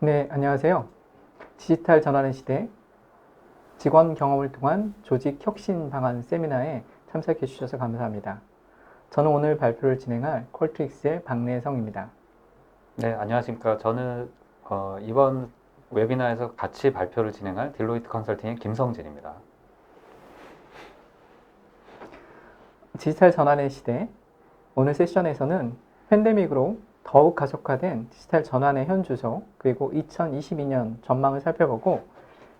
네, 안녕하세요. 디지털 전환의 시대 직원 경험을 통한 조직 혁신 방안 세미나에 참석해 주셔서 감사합니다. 저는 오늘 발표를 진행할 퀄트릭스의 박래성입니다. 네, 안녕하십니까. 저는 이번 웨비나에서 같이 발표를 진행할 딜로이트 컨설팅의 김성진입니다. 디지털 전환의 시대 오늘 세션에서는 팬데믹으로 더욱 가속화된 디지털 전환의 현주소 그리고 2022년 전망을 살펴보고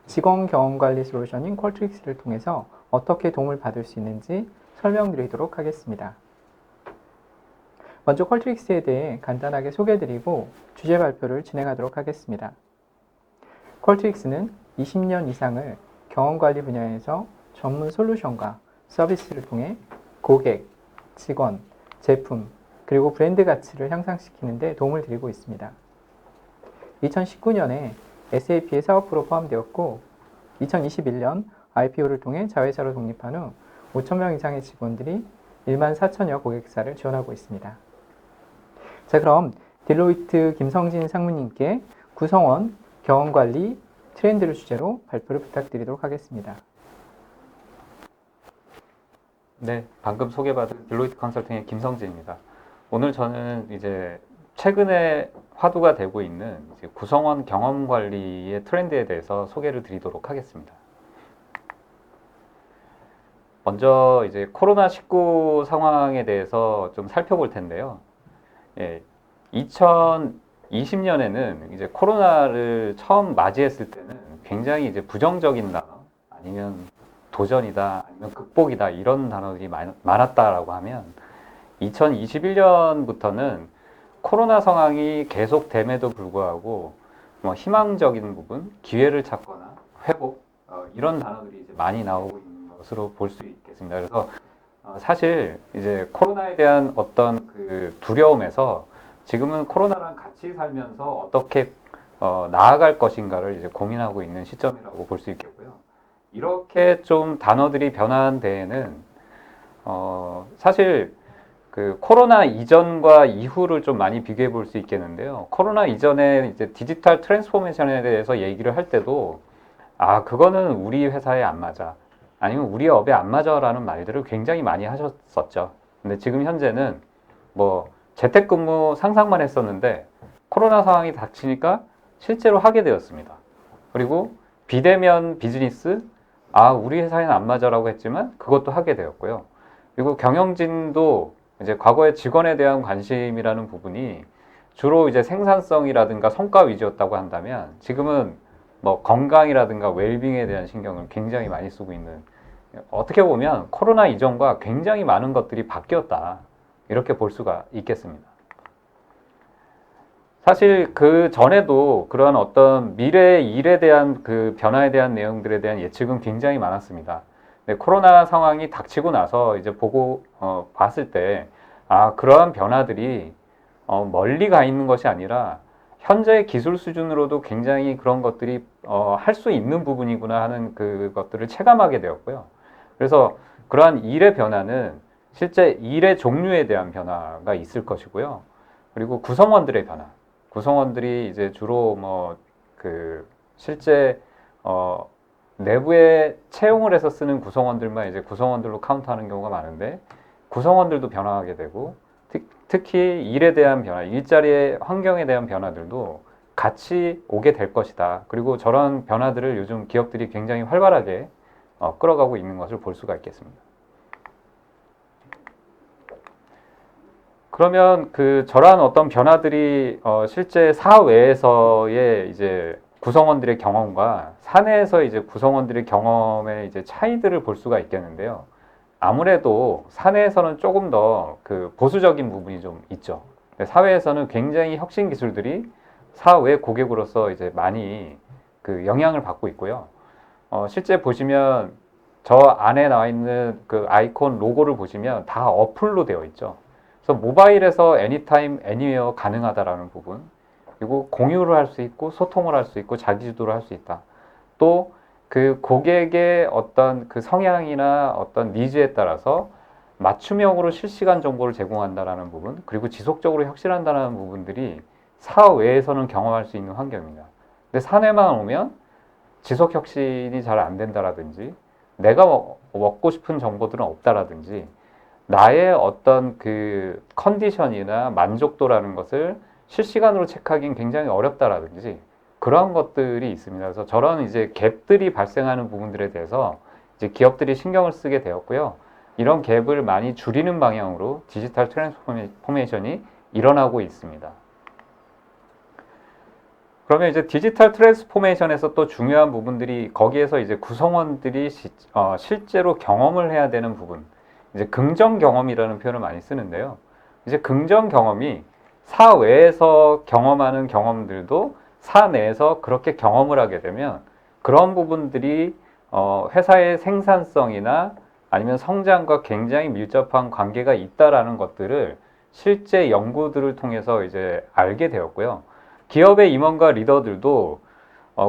직원 경험 관리 솔루션인 퀄트릭스를 통해서 어떻게 도움을 받을 수 있는지 설명드리도록 하겠습니다. 먼저 퀄트릭스에 대해 간단하게 소개해드리고 주제 발표를 진행하도록 하겠습니다. 퀄트릭스는 20년 이상을 경험관리 분야에서 전문 솔루션과 서비스를 통해 고객, 직원, 제품, 그리고 브랜드 가치를 향상시키는 데 도움을 드리고 있습니다. 2019년에 SAP의 사업부로 포함되었고 2021년 IPO를 통해 자회사로 독립한 후 5,000명 이상의 직원들이 1만 4천여 고객사를 지원하고 있습니다. 자, 그럼 딜로이트 김성진 상무님께 구성원 경험관리 트렌드를 주제로 발표를 부탁드리도록 하겠습니다. 네, 방금 소개받은 딜로이트 컨설팅의 김성진입니다. 오늘 저는 이제 최근에 화두가 되고 있는 이제 구성원 경험 관리의 트렌드에 대해서 소개를 드리도록 하겠습니다. 먼저 이제 코로나19 상황에 대해서 좀 살펴볼 텐데요. 2020년에는 이제 코로나를 처음 맞이했을 때는 굉장히 이제 부정적인 단어, 아니면 도전이다, 아니면 극복이다, 이런 단어들이 많았다라고 하면 2021년부터는 코로나 상황이 계속됨에도 불구하고 뭐 희망적인 부분, 기회를 찾거나 회복, 이런 단어들이 이제 많이 나오고 있는 것으로 볼 수 있겠습니다. 그래서 사실 이제 코로나에 대한 어떤 그 두려움에서 지금은 코로나랑 같이 살면서 어떻게 나아갈 것인가를 이제 고민하고 있는 시점이라고 볼 수 있겠고요. 이렇게 좀 단어들이 변한 데에는 사실 그 코로나 이전과 이후를 좀 많이 비교해 볼 수 있겠는데요. 코로나 이전에 이제 디지털 트랜스포메이션에 대해서 얘기를 할 때도 그거는 우리 회사에 안 맞아, 아니면 우리 업에 안 맞아라는 말들을 굉장히 많이 하셨었죠. 근데 지금 현재는 뭐 재택근무 상상만 했었는데 코로나 상황이 닥치니까 실제로 하게 되었습니다. 그리고 비대면 비즈니스, 우리 회사에는 안 맞아라고 했지만 그것도 하게 되었고요. 그리고 경영진도 이제 과거에 직원에 대한 관심이라는 부분이 주로 이제 생산성이라든가 성과 위주였다고 한다면 지금은 뭐 건강이라든가 웰빙에 대한 신경을 굉장히 많이 쓰고 있는, 어떻게 보면 코로나 이전과 굉장히 많은 것들이 바뀌었다, 이렇게 볼 수가 있겠습니다. 사실 그 전에도 그런 어떤 미래의 일에 대한 그 변화에 대한 내용들에 대한 예측은 굉장히 많았습니다. 근데 코로나 상황이 닥치고 나서 이제 보고 봤을 때 그러한 변화들이 멀리 가 있는 것이 아니라 현재의 기술 수준으로도 굉장히 그런 것들이 할 수 있는 부분이구나 하는 그것들을 체감하게 되었고요. 그래서 그러한 일의 변화는 실제 일의 종류에 대한 변화가 있을 것이고요. 그리고 구성원들의 변화, 구성원들이 이제 주로 뭐 그 실제 내부에 채용을 해서 쓰는 구성원들만 이제 구성원들로 카운트하는 경우가 많은데, 구성원들도 변화하게 되고 특히 일에 대한 변화, 일자리의 환경에 대한 변화들도 같이 오게 될 것이다. 그리고 저런 변화들을 요즘 기업들이 굉장히 활발하게 끌어가고 있는 것을 볼 수가 있겠습니다. 그러면 그 저러한 어떤 변화들이 실제 사회에서의 이제 구성원들의 경험과 사내에서 이제 구성원들의 경험의 이제 차이들을 볼 수가 있겠는데요. 아무래도 사내에서는 조금 더 그 보수적인 부분이 좀 있죠. 사회에서는 굉장히 혁신 기술들이 사회 고객으로서 이제 많이 그 영향을 받고 있고요. 실제 보시면 저 안에 나와 있는 그 아이콘 로고를 보시면 다 어플로 되어 있죠. 그래서 모바일에서 애니타임 애니웨어 가능하다라는 부분, 그리고 공유를 할 수 있고 소통을 할 수 있고 자기주도를 할 수 있다. 또 그 고객의 어떤 그 성향이나 어떤 니즈에 따라서 맞춤형으로 실시간 정보를 제공한다라는 부분, 그리고 지속적으로 혁신한다는 부분들이 사회에서는 경험할 수 있는 환경입니다. 근데 사내만 오면 지속 혁신이 잘 안 된다라든지, 내가 먹고 싶은 정보들은 없다라든지, 나의 어떤 그 컨디션이나 만족도라는 것을 실시간으로 체크하기는 굉장히 어렵다라든지 그러한 것들이 있습니다. 그래서 저런 이제 갭들이 발생하는 부분들에 대해서 이제 기업들이 신경을 쓰게 되었고요. 이런 갭을 많이 줄이는 방향으로 디지털 트랜스포메이션이 일어나고 있습니다. 그러면 이제 디지털 트랜스포메이션에서 또 중요한 부분들이 거기에서 이제 구성원들이 실제로 경험을 해야 되는 부분, 이제 긍정 경험이라는 표현을 많이 쓰는데요. 이제 긍정 경험이 사외에서 경험하는 경험들도 사내에서 그렇게 경험을 하게 되면 그런 부분들이 회사의 생산성이나 아니면 성장과 굉장히 밀접한 관계가 있다라는 것들을 실제 연구들을 통해서 이제 알게 되었고요. 기업의 임원과 리더들도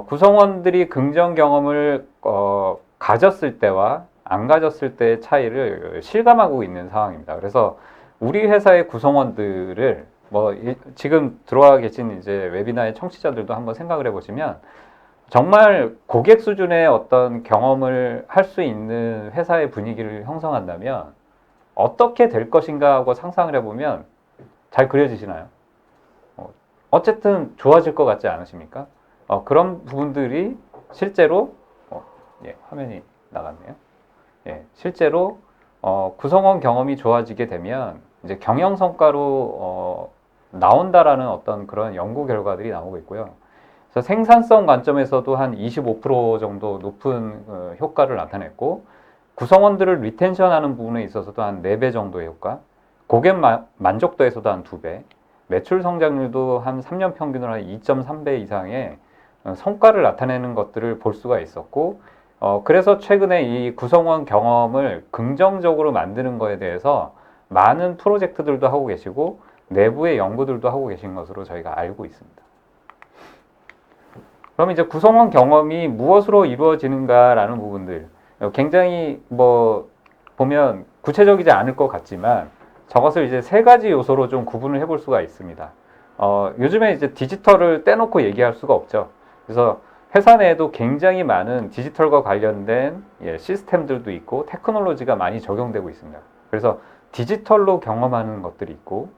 구성원들이 긍정 경험을 가졌을 때와 안 가졌을 때의 차이를 실감하고 있는 상황입니다. 그래서 우리 회사의 구성원들을 지금 들어와 계신 이제 웨비나의 청취자들도 한번 생각을 해보시면 정말 고객 수준의 어떤 경험을 할 수 있는 회사의 분위기를 형성한다면 어떻게 될 것인가 하고 상상을 해보면 잘 그려지시나요? 어쨌든 좋아질 것 같지 않으십니까? 그런 부분들이 실제로 화면이 나갔네요. 실제로 구성원 경험이 좋아지게 되면 이제 경영 성과로 나온다라는 어떤 그런 연구 결과들이 나오고 있고요. 그래서 생산성 관점에서도 한 25% 정도 높은 효과를 나타냈고, 구성원들을 리텐션하는 부분에 있어서도 한 4배 정도의 효과, 고객 만족도에서도 한 2배, 매출 성장률도 한 3년 평균으로 한 2.3배 이상의 성과를 나타내는 것들을 볼 수가 있었고, 그래서 최근에 이 구성원 경험을 긍정적으로 만드는 것에 대해서 많은 프로젝트들도 하고 계시고 내부의 연구들도 하고 계신 것으로 저희가 알고 있습니다. 그럼 이제 구성원 경험이 무엇으로 이루어지는가라는 부분들, 굉장히 보면 구체적이지 않을 것 같지만 저것을 이제 3가지 요소로 좀 구분을 해볼 수가 있습니다. 요즘에 이제 디지털을 떼놓고 얘기할 수가 없죠. 그래서 회사 내에도 굉장히 많은 디지털과 관련된 시스템들도 있고 테크놀로지가 많이 적용되고 있습니다. 그래서 디지털로 경험하는 것들이 있고,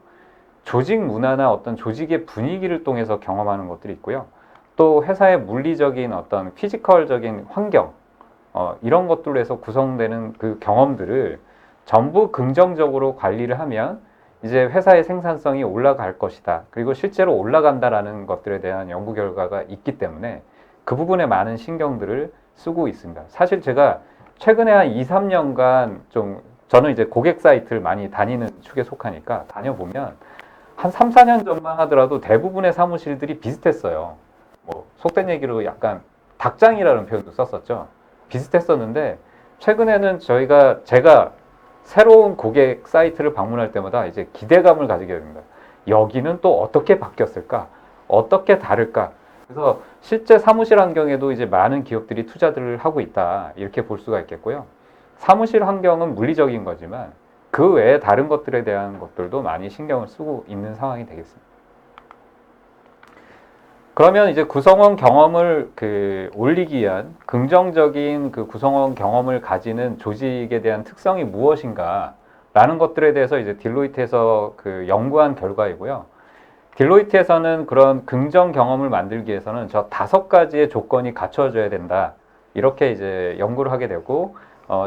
조직 문화나 어떤 조직의 분위기를 통해서 경험하는 것들이 있고요. 또 회사의 물리적인 어떤 피지컬적인 환경, 이런 것들로 해서 구성되는 그 경험들을 전부 긍정적으로 관리를 하면 이제 회사의 생산성이 올라갈 것이다. 그리고 실제로 올라간다라는 것들에 대한 연구 결과가 있기 때문에 그 부분에 많은 신경들을 쓰고 있습니다. 사실 제가 최근에 한 2, 3년간 저는 이제 고객 사이트를 많이 다니는 축에 속하니까 다녀보면 한 3, 4년 전만 하더라도 대부분의 사무실들이 비슷했어요. 속된 얘기로 약간 닭장이라는 표현도 썼었죠. 비슷했었는데 최근에는 제가 새로운 고객 사이트를 방문할 때마다 이제 기대감을 가지게 됩니다. 여기는 또 어떻게 바뀌었을까? 어떻게 다를까? 그래서 실제 사무실 환경에도 이제 많은 기업들이 투자들을 하고 있다. 이렇게 볼 수가 있겠고요. 사무실 환경은 물리적인 거지만 그 외에 다른 것들에 대한 것들도 많이 신경을 쓰고 있는 상황이 되겠습니다. 그러면 이제 구성원 경험을 올리기 위한 긍정적인 그 구성원 경험을 가지는 조직에 대한 특성이 무엇인가 라는 것들에 대해서 이제 딜로이트에서 연구한 결과이고요. 딜로이트에서는 그런 긍정 경험을 만들기 위해서는 저 5가지의 조건이 갖춰져야 된다. 이렇게 이제 연구를 하게 되고,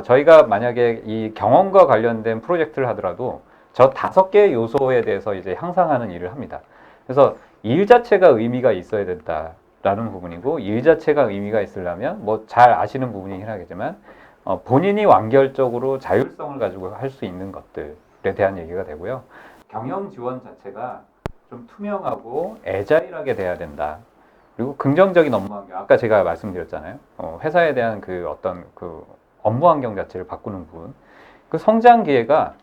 저희가 만약에 이 경험과 관련된 프로젝트를 하더라도 저 5개의 요소에 대해서 이제 향상하는 일을 합니다. 그래서 일 자체가 의미가 있어야 된다라는 부분이고, 일 자체가 의미가 있으려면 잘 아시는 부분이긴 하겠지만 본인이 완결적으로 자율성을 가지고 할 수 있는 것들에 대한 얘기가 되고요. 경영 지원 자체가 좀 투명하고 애자일하게 돼야 된다. 그리고 긍정적인 업무 환경, 아까 제가 말씀드렸잖아요. 회사에 대한 어떤 업무 환경 자체를 바꾸는 부분. 그 성장 기회가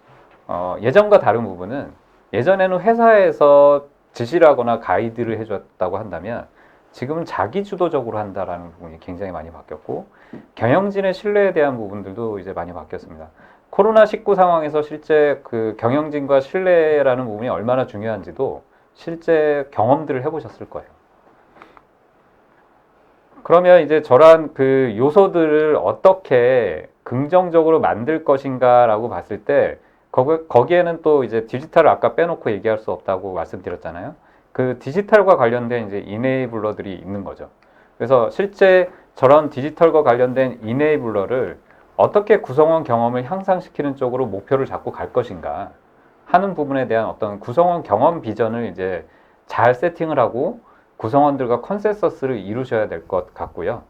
예전과 다른 부분은, 예전에는 회사에서 지시를 하거나 가이드를 해줬다고 한다면 지금은 자기 주도적으로 한다라는 부분이 굉장히 많이 바뀌었고, 경영진의 신뢰에 대한 부분들도 이제 많이 바뀌었습니다. 코로나19 상황에서 실제 경영진과 신뢰라는 부분이 얼마나 중요한지도 실제 경험들을 해보셨을 거예요. 그러면 이제 저런 그 요소들을 어떻게 긍정적으로 만들 것인가라고 봤을 때 거기에는 또 이제 디지털을 아까 빼놓고 얘기할 수 없다고 말씀드렸잖아요. 그 디지털과 관련된 이제 이네이블러들이 있는 거죠. 그래서 실제 저런 디지털과 관련된 이네이블러를 어떻게 구성원 경험을 향상시키는 쪽으로 목표를 잡고 갈 것인가 하는 부분에 대한 어떤 구성원 경험 비전을 이제 잘 세팅을 하고 구성원들과 컨센서스를 이루셔야 될 것 같고요.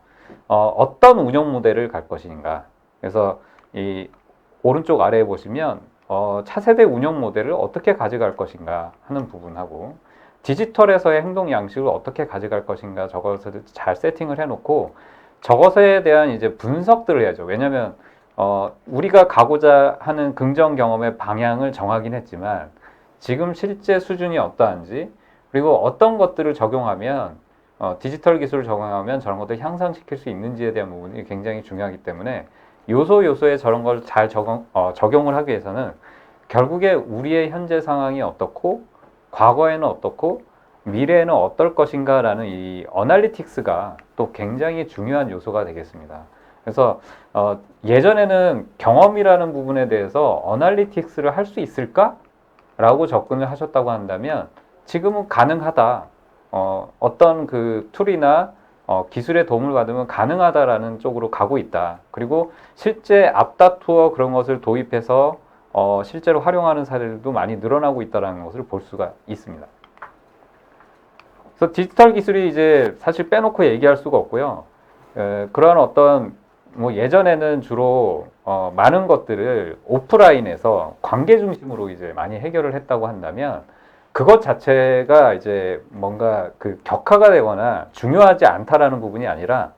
어떤 운영 모델을 갈 것인가. 그래서 이 오른쪽 아래에 보시면 차세대 운영 모델을 어떻게 가져갈 것인가 하는 부분하고 디지털에서의 행동 양식을 어떻게 가져갈 것인가 저것을 잘 세팅을 해놓고 저것에 대한 이제 분석들을 해야죠. 왜냐하면 우리가 가고자 하는 긍정 경험의 방향을 정하긴 했지만 지금 실제 수준이 어떠한지 그리고 어떤 것들을 적용하면 디지털 기술을 적용하면 저런 것들을 향상시킬 수 있는지에 대한 부분이 굉장히 중요하기 때문에 요소에 저런 걸 잘 적용을 하기 위해서는 결국에 우리의 현재 상황이 어떻고 과거에는 어떻고 미래에는 어떨 것인가 라는 이 어널리틱스가 또 굉장히 중요한 요소가 되겠습니다. 그래서 예전에는 경험이라는 부분에 대해서 어널리틱스를 할 수 있을까? 라고 접근을 하셨다고 한다면 지금은 가능하다. 어떤 그 툴이나 기술의 도움을 받으면 가능하다라는 쪽으로 가고 있다. 그리고 실제 앞다투어 그런 것을 도입해서 실제로 활용하는 사례들도 많이 늘어나고 있다는 것을 볼 수가 있습니다. 그래서 디지털 기술이 이제 사실 빼놓고 얘기할 수가 없고요. 그러한 어떤 뭐 예전에는 주로 많은 것들을 오프라인에서 관계 중심으로 이제 많이 해결을 했다고 한다면 그것 자체가 이제 뭔가 그 격화가 되거나 중요하지 않다라는 부분이 아니라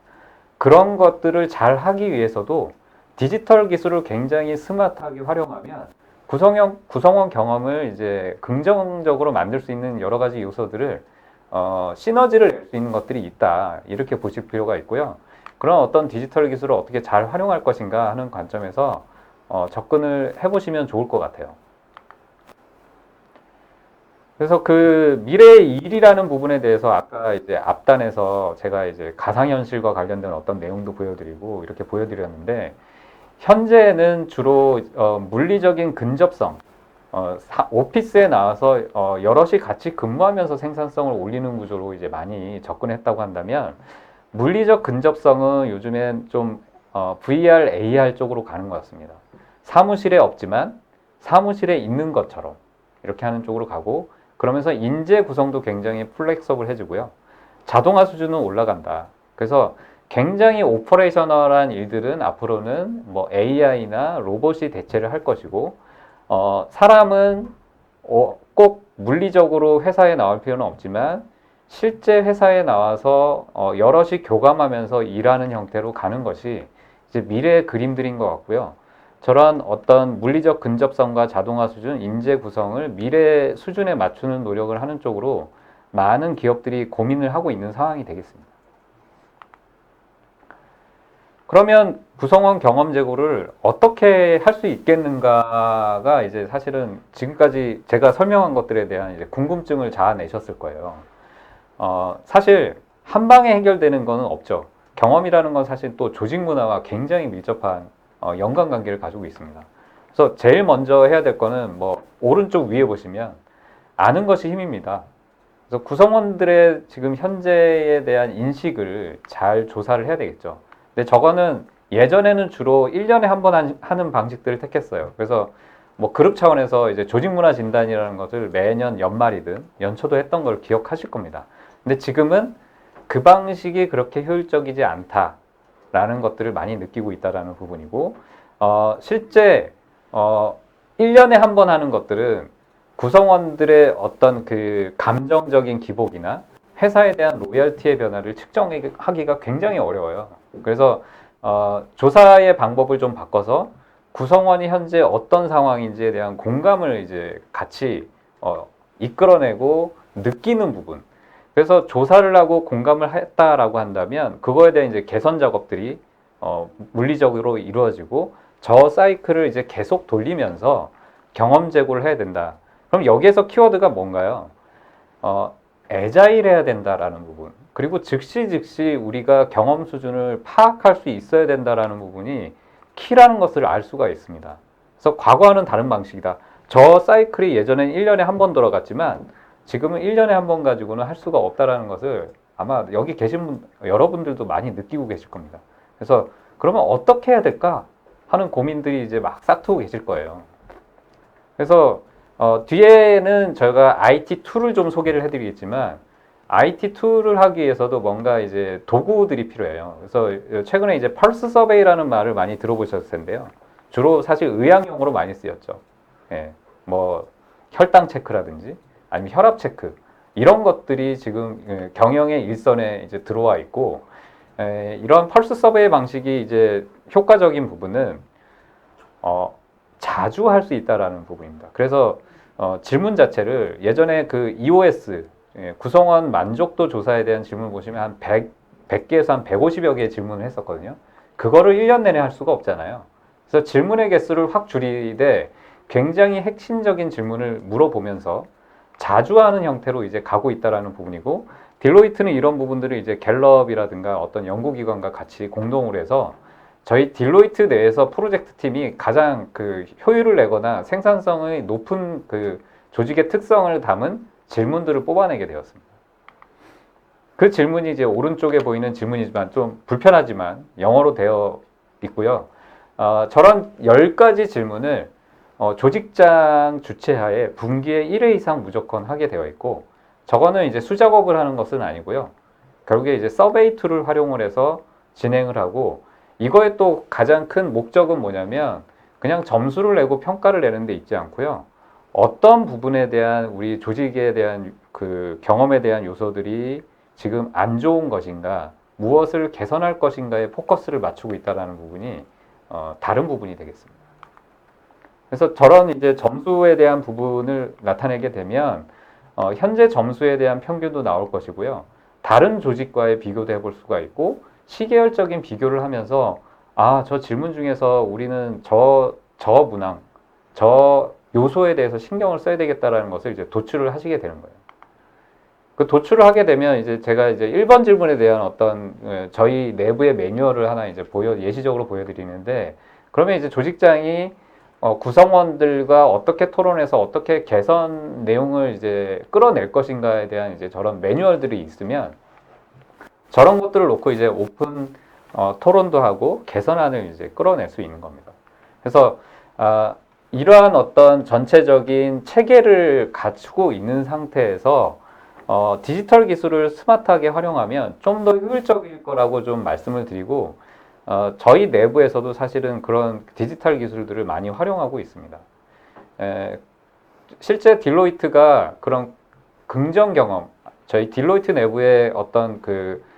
그런 것들을 잘 하기 위해서도 디지털 기술을 굉장히 스마트하게 활용하면 구성원 경험을 이제 긍정적으로 만들 수 있는 여러 가지 요소들을 시너지를 낼 수 있는 것들이 있다. 이렇게 보실 필요가 있고요. 그런 어떤 디지털 기술을 어떻게 잘 활용할 것인가 하는 관점에서 접근을 해보시면 좋을 것 같아요. 그래서 그 미래의 일이라는 부분에 대해서 아까 이제 앞단에서 제가 이제 가상현실과 관련된 어떤 내용도 보여드리고 이렇게 보여드렸는데 현재는 주로 물리적인 근접성, 오피스에 나와서 여럿이 같이 근무하면서 생산성을 올리는 구조로 이제 많이 접근했다고 한다면 물리적 근접성은 요즘엔 좀 VR, AR 쪽으로 가는 것 같습니다. 사무실에 없지만 사무실에 있는 것처럼 이렇게 하는 쪽으로 가고 그러면서 인재 구성도 굉장히 플렉서블해지고요. 자동화 수준은 올라간다. 그래서 굉장히 오퍼레이셔널한 일들은 앞으로는 뭐 AI나 로봇이 대체를 할 것이고 사람은 꼭 물리적으로 회사에 나올 필요는 없지만 실제 회사에 나와서 여럿이 교감하면서 일하는 형태로 가는 것이 이제 미래의 그림들인 것 같고요. 저러한 어떤 물리적 근접성과 자동화 수준, 인재 구성을 미래 수준에 맞추는 노력을 하는 쪽으로 많은 기업들이 고민을 하고 있는 상황이 되겠습니다. 그러면 구성원 경험 제고를 어떻게 할 수 있겠는가가 이제 사실은 지금까지 제가 설명한 것들에 대한 이제 궁금증을 자아내셨을 거예요. 사실 한 방에 해결되는 거는 없죠. 경험이라는 건 사실 또 조직 문화와 굉장히 밀접한 연관관계를 가지고 있습니다. 그래서 제일 먼저 해야 될 거는 뭐 오른쪽 위에 보시면 아는 것이 힘입니다. 그래서 구성원들의 지금 현재에 대한 인식을 잘 조사를 해야 되겠죠. 근데 저거는 예전에는 주로 1년에 한 번 하는 방식들을 택했어요. 그래서 뭐 그룹 차원에서 이제 조직 문화 진단이라는 것을 매년 연말이든 연초도 했던 걸 기억하실 겁니다. 근데 지금은 그 방식이 그렇게 효율적이지 않다라는 것들을 많이 느끼고 있다라는 부분이고, 실제 1년에 한 번 하는 것들은 구성원들의 어떤 그 감정적인 기복이나 회사에 대한 로열티의 변화를 측정하기가 굉장히 어려워요. 그래서 조사의 방법을 좀 바꿔서 구성원이 현재 어떤 상황인지에 대한 공감을 이제 같이 이끌어내고 느끼는 부분. 그래서 조사를 하고 공감을 했다라고 한다면 그거에 대한 이제 개선 작업들이 물리적으로 이루어지고 저 사이클을 이제 계속 돌리면서 경험 제고를 해야 된다. 그럼 여기에서 키워드가 뭔가요? 애자일해야 된다라는 부분, 그리고 즉시 우리가 경험 수준을 파악할 수 있어야 된다라는 부분이 키라는 것을 알 수가 있습니다. 그래서 과거와는 다른 방식이다. 저 사이클이 예전엔 1년에 한 번 돌아갔지만 지금은 1년에 한 번 가지고는 할 수가 없다라는 것을 아마 여기 계신 여러분들도 많이 느끼고 계실 겁니다. 그래서 그러면 어떻게 해야 될까 하는 고민들이 이제 막 싹트고 계실 거예요. 그래서 뒤에는 저희가 IT 툴을 좀 소개를 해드리겠지만 IT 툴을 하기 위해서도 뭔가 이제 도구들이 필요해요. 그래서 최근에 이제 펄스 서베이라는 말을 많이 들어보셨을 텐데요. 주로 사실 의학용으로 많이 쓰였죠. 예, 뭐 혈당 체크라든지 아니면 혈압 체크 이런 것들이 지금 경영의 일선에 이제 들어와 있고, 이런 펄스 서베이 방식이 이제 효과적인 부분은 자주 할 수 있다라는 부분입니다. 그래서 질문 자체를 예전에 그 EOS 구성원 만족도 조사에 대한 질문을 보시면 한 100개에서 한 150여 개의 질문을 했었거든요. 그거를 1년 내내 할 수가 없잖아요. 그래서 질문의 개수를 확 줄이되 굉장히 핵심적인 질문을 물어보면서 자주 하는 형태로 이제 가고 있다라는 부분이고, 딜로이트는 이런 부분들을 이제 갤럽이라든가 어떤 연구기관과 같이 공동으로 해서 저희 딜로이트 내에서 프로젝트 팀이 가장 그 효율을 내거나 생산성의 높은 그 조직의 특성을 담은 질문들을 뽑아내게 되었습니다. 그 질문이 이제 오른쪽에 보이는 질문이지만 좀 불편하지만 영어로 되어 있고요. 저런 10가지 질문을 조직장 주최하에 분기에 1회 이상 무조건 하게 되어 있고, 저거는 이제 수작업을 하는 것은 아니고요. 결국에 이제 서베이 툴을 활용을 해서 진행을 하고, 이거의 또 가장 큰 목적은 뭐냐면 그냥 점수를 내고 평가를 내는 데 있지 않고요. 어떤 부분에 대한 우리 조직에 대한 그 경험에 대한 요소들이 지금 안 좋은 것인가, 무엇을 개선할 것인가에 포커스를 맞추고 있다는 부분이 다른 부분이 되겠습니다. 그래서 저런 이제 점수에 대한 부분을 나타내게 되면 현재 점수에 대한 평균도 나올 것이고요. 다른 조직과의 비교도 해볼 수가 있고, 시계열적인 비교를 하면서 저 질문 중에서 우리는 저 문항, 저 요소에 대해서 신경을 써야 되겠다라는 것을 이제 도출을 하시게 되는 거예요. 그 도출을 하게 되면 이제 제가 이제 1번 질문에 대한 어떤 저희 내부의 매뉴얼을 하나 이제 예시적으로 보여드리는데, 그러면 이제 조직장이 구성원들과 어떻게 토론해서 어떻게 개선 내용을 이제 끌어낼 것인가에 대한 이제 저런 매뉴얼들이 있으면 저런 것들을 놓고 이제 오픈 토론도 하고 개선안을 이제 끌어낼 수 있는 겁니다. 그래서 이러한 어떤 전체적인 체계를 갖추고 있는 상태에서 디지털 기술을 스마트하게 활용하면 좀 더 효율적일 거라고 좀 말씀을 드리고, 저희 내부에서도 사실은 그런 디지털 기술들을 많이 활용하고 있습니다. 실제 딜로이트가 그런 긍정 경험, 저희 딜로이트 내부의 어떤 그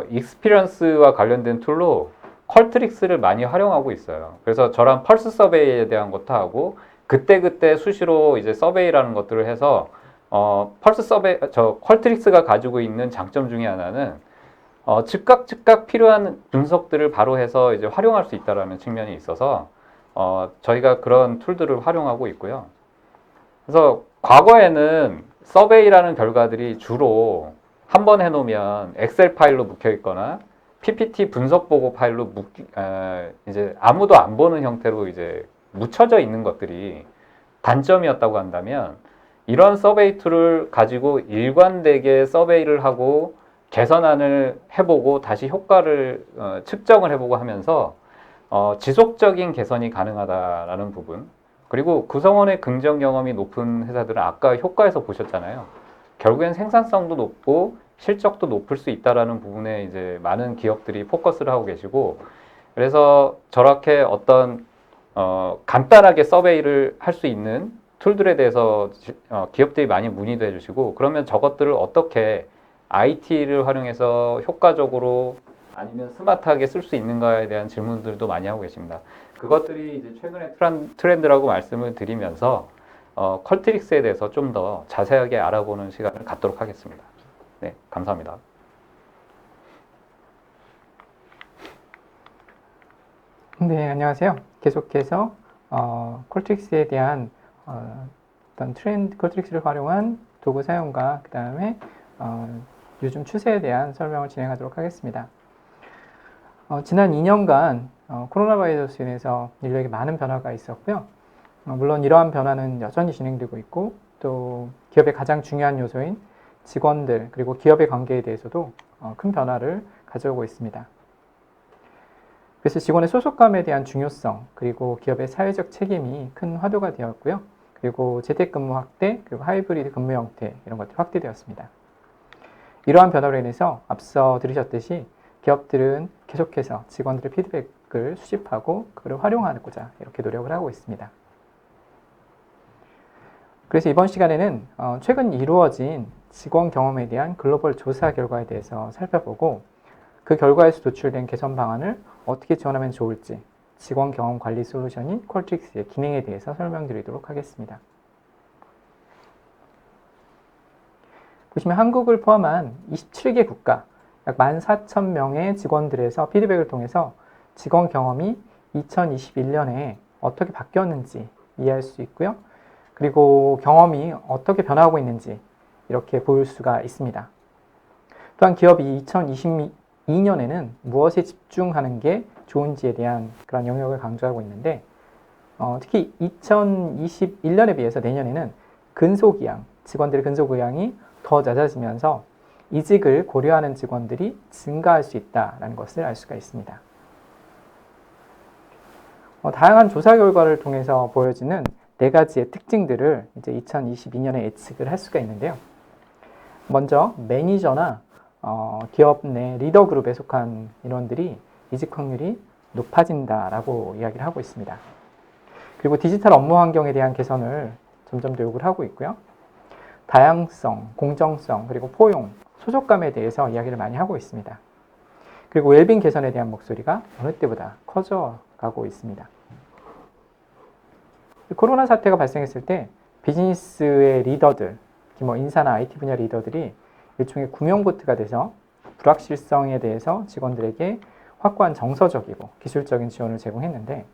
익스피리언스와 관련된 툴로 컬트릭스를 많이 활용하고 있어요. 그래서 저랑 펄스 서베이에 대한 것도 하고, 그때그때 수시로 이제 서베이라는 것들을 해서 펄스 서베이, 컬트릭스가 가지고 있는 장점 중에 하나는 즉각 필요한 분석들을 바로 해서 이제 활용할 수 있다라는 측면이 있어서 저희가 그런 툴들을 활용하고 있고요. 그래서 과거에는 서베이라는 결과들이 주로 한번 해놓으면 엑셀 파일로 묵혀 있거나 PPT 분석 보고 파일로 이제 아무도 안 보는 형태로 이제 묻혀져 있는 것들이 단점이었다고 한다면, 이런 서베이 툴을 가지고 일관되게 서베이를 하고 개선안을 해보고 다시 효과를 측정을 해보고 하면서 지속적인 개선이 가능하다라는 부분, 그리고 구성원의 긍정 경험이 높은 회사들은 아까 효과에서 보셨잖아요. 결국엔 생산성도 높고 실적도 높을 수 있다라는 부분에 이제 많은 기업들이 포커스를 하고 계시고, 그래서 저렇게 어떤 간단하게 서베이를 할 수 있는 툴들에 대해서 기업들이 많이 문의도 해주시고, 그러면 저것들을 어떻게 IT를 활용해서 효과적으로 아니면 스마트하게 쓸 수 있는가에 대한 질문들도 많이 하고 계십니다. 그것들이 이제 최근의 트렌드라고 말씀을 드리면서 컬트릭스에 대해서 좀 더 자세하게 알아보는 시간을 갖도록 하겠습니다. 네, 감사합니다. 네, 안녕하세요. 계속해서 콜트릭스에 대한 어떤 컬트릭스를 활용한 도구 사용과 그 다음에 요즘 추세에 대한 설명을 진행하도록 하겠습니다. 지난 2년간 코로나 바이러스로 인해서 인류에게 많은 변화가 있었고요. 물론 이러한 변화는 여전히 진행되고 있고 또 기업의 가장 중요한 요소인 직원들 그리고 기업의 관계에 대해서도 큰 변화를 가져오고 있습니다. 그래서 직원의 소속감에 대한 중요성 그리고 기업의 사회적 책임이 큰 화두가 되었고요. 그리고 재택근무 확대 그리고 하이브리드 근무 형태 이런 것들이 확대되었습니다. 이러한 변화로 인해서 앞서 들으셨듯이 기업들은 계속해서 직원들의 피드백을 수집하고 그를 활용하고자 이렇게 노력을 하고 있습니다. 그래서 이번 시간에는 최근 이루어진 직원 경험에 대한 글로벌 조사 결과에 대해서 살펴보고 그 결과에서 도출된 개선 방안을 어떻게 지원하면 좋을지 직원 경험 관리 솔루션인 퀄트릭스의 기능에 대해서 설명드리도록 하겠습니다. 보시면 한국을 포함한 27개 국가 약 14,000명의 직원들에서 피드백을 통해서 직원 경험이 2021년에 어떻게 바뀌었는지 이해할 수 있고요. 그리고 경험이 어떻게 변화하고 있는지 이렇게 볼 수가 있습니다. 또한 기업이 2022년에는 무엇에 집중하는 게 좋은지에 대한 그런 영역을 강조하고 있는데 특히 2021년에 비해서 내년에는 근속이양, 직원들의 근속의향이 더 낮아지면서 이직을 고려하는 직원들이 증가할 수 있다는 것을 알 수가 있습니다. 다양한 조사 결과를 통해서 보여지는 4가지의 특징들을 이제 2022년에 예측을 할 수가 있는데요. 먼저 매니저나 기업 내 리더 그룹에 속한 인원들이 이직 확률이 높아진다라고 이야기를 하고 있습니다. 그리고 디지털 업무 환경에 대한 개선을 점점 더 요구를 하고 있고요. 다양성, 공정성, 그리고 포용, 소속감에 대해서 이야기를 많이 하고 있습니다. 그리고 웰빙 개선에 대한 목소리가 어느 때보다 커져가고 있습니다. 코로나 사태가 발생했을 때 비즈니스의 리더들, 특히 인사나 IT 분야 리더들이 일종의 구명보트가 돼서 불확실성에 대해서 직원들에게 확고한 정서적이고 기술적인 지원을 제공했는데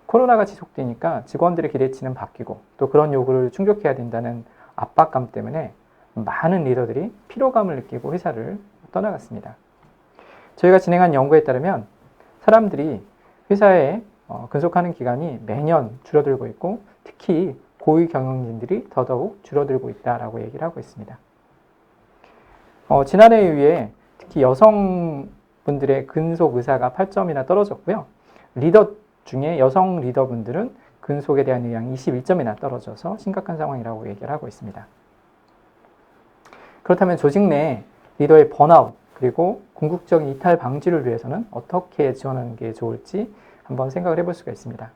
코로나가 지속되니까 직원들의 기대치는 바뀌고 또 그런 요구를 충족해야 된다는 압박감 때문에 많은 리더들이 피로감을 느끼고 회사를 떠나갔습니다. 저희가 진행한 연구에 따르면 사람들이 회사에 근속하는 기간이 매년 줄어들고 있고 특히 고위 경영진들이 더더욱 줄어들고 있다라고 얘기를 하고 있습니다. 지난해에 의해 특히 여성분들의 근속 의사가 8점이나 떨어졌고요. 리더 중에 여성 리더분들은 근속에 대한 의향이 21점이나 떨어져서 심각한 상황이라고 얘기를 하고 있습니다. 그렇다면 조직 내 리더의 번아웃 그리고 궁극적인 이탈 방지를 위해서는 어떻게 지원하는 게 좋을지 한번 생각을 해볼 수가 있습니다.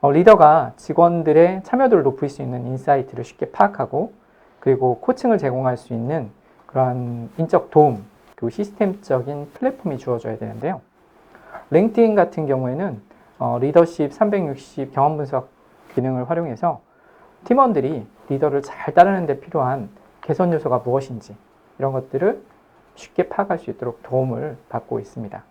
리더가 직원들의 참여도를 높일 수 있는 인사이트를 쉽게 파악하고 그리고 코칭을 제공할 수 있는 그러한 인적 도움 그리고 시스템적인 플랫폼이 주어져야 되는데요. 링크드인 같은 경우에는 리더십 360 경험 분석 기능을 활용해서 팀원들이 리더를 잘 따르는 데 필요한 개선 요소가 무엇인지 이런 것들을 쉽게 파악할 수 있도록 도움을 받고 있습니다.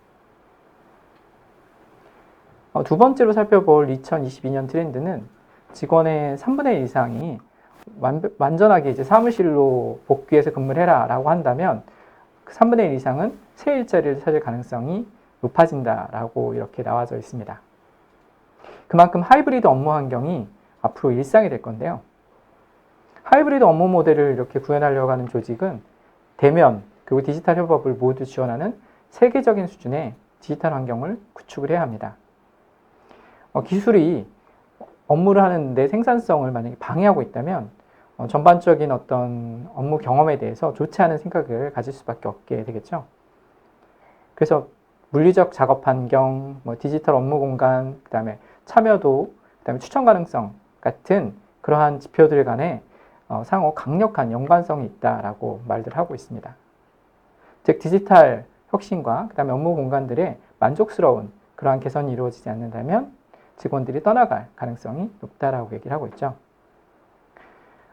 두 번째로 살펴볼 2022년 트렌드는 직원의 3분의 1 이상이 완전하게 이제 사무실로 복귀해서 근무를 해라 라고 한다면 그 3분의 1 이상은 새 일자리를 찾을 가능성이 높아진다라고 이렇게 나와져 있습니다. 그만큼 하이브리드 업무 환경이 앞으로 일상이 될 건데요. 하이브리드 업무 모델을 이렇게 구현하려고 하는 조직은 대면 그리고 디지털 협업을 모두 지원하는 세계적인 수준의 디지털 환경을 구축을 해야 합니다. 기술이 업무를 하는 데 생산성을 만약에 방해하고 있다면 전반적인 어떤 업무 경험에 대해서 좋지 않은 생각을 가질 수밖에 없게 되겠죠. 그래서 물리적 작업 환경, 디지털 업무 공간, 그 다음에 참여도, 그 다음에 추천 가능성 같은 그러한 지표들 간에 상호 강력한 연관성이 있다라고 말들 하고 있습니다. 즉 디지털 혁신과 그 다음에 업무 공간들의 만족스러운 그러한 개선이 이루어지지 않는다면 직원들이 떠나갈 가능성이 높다라고 얘기를 하고 있죠.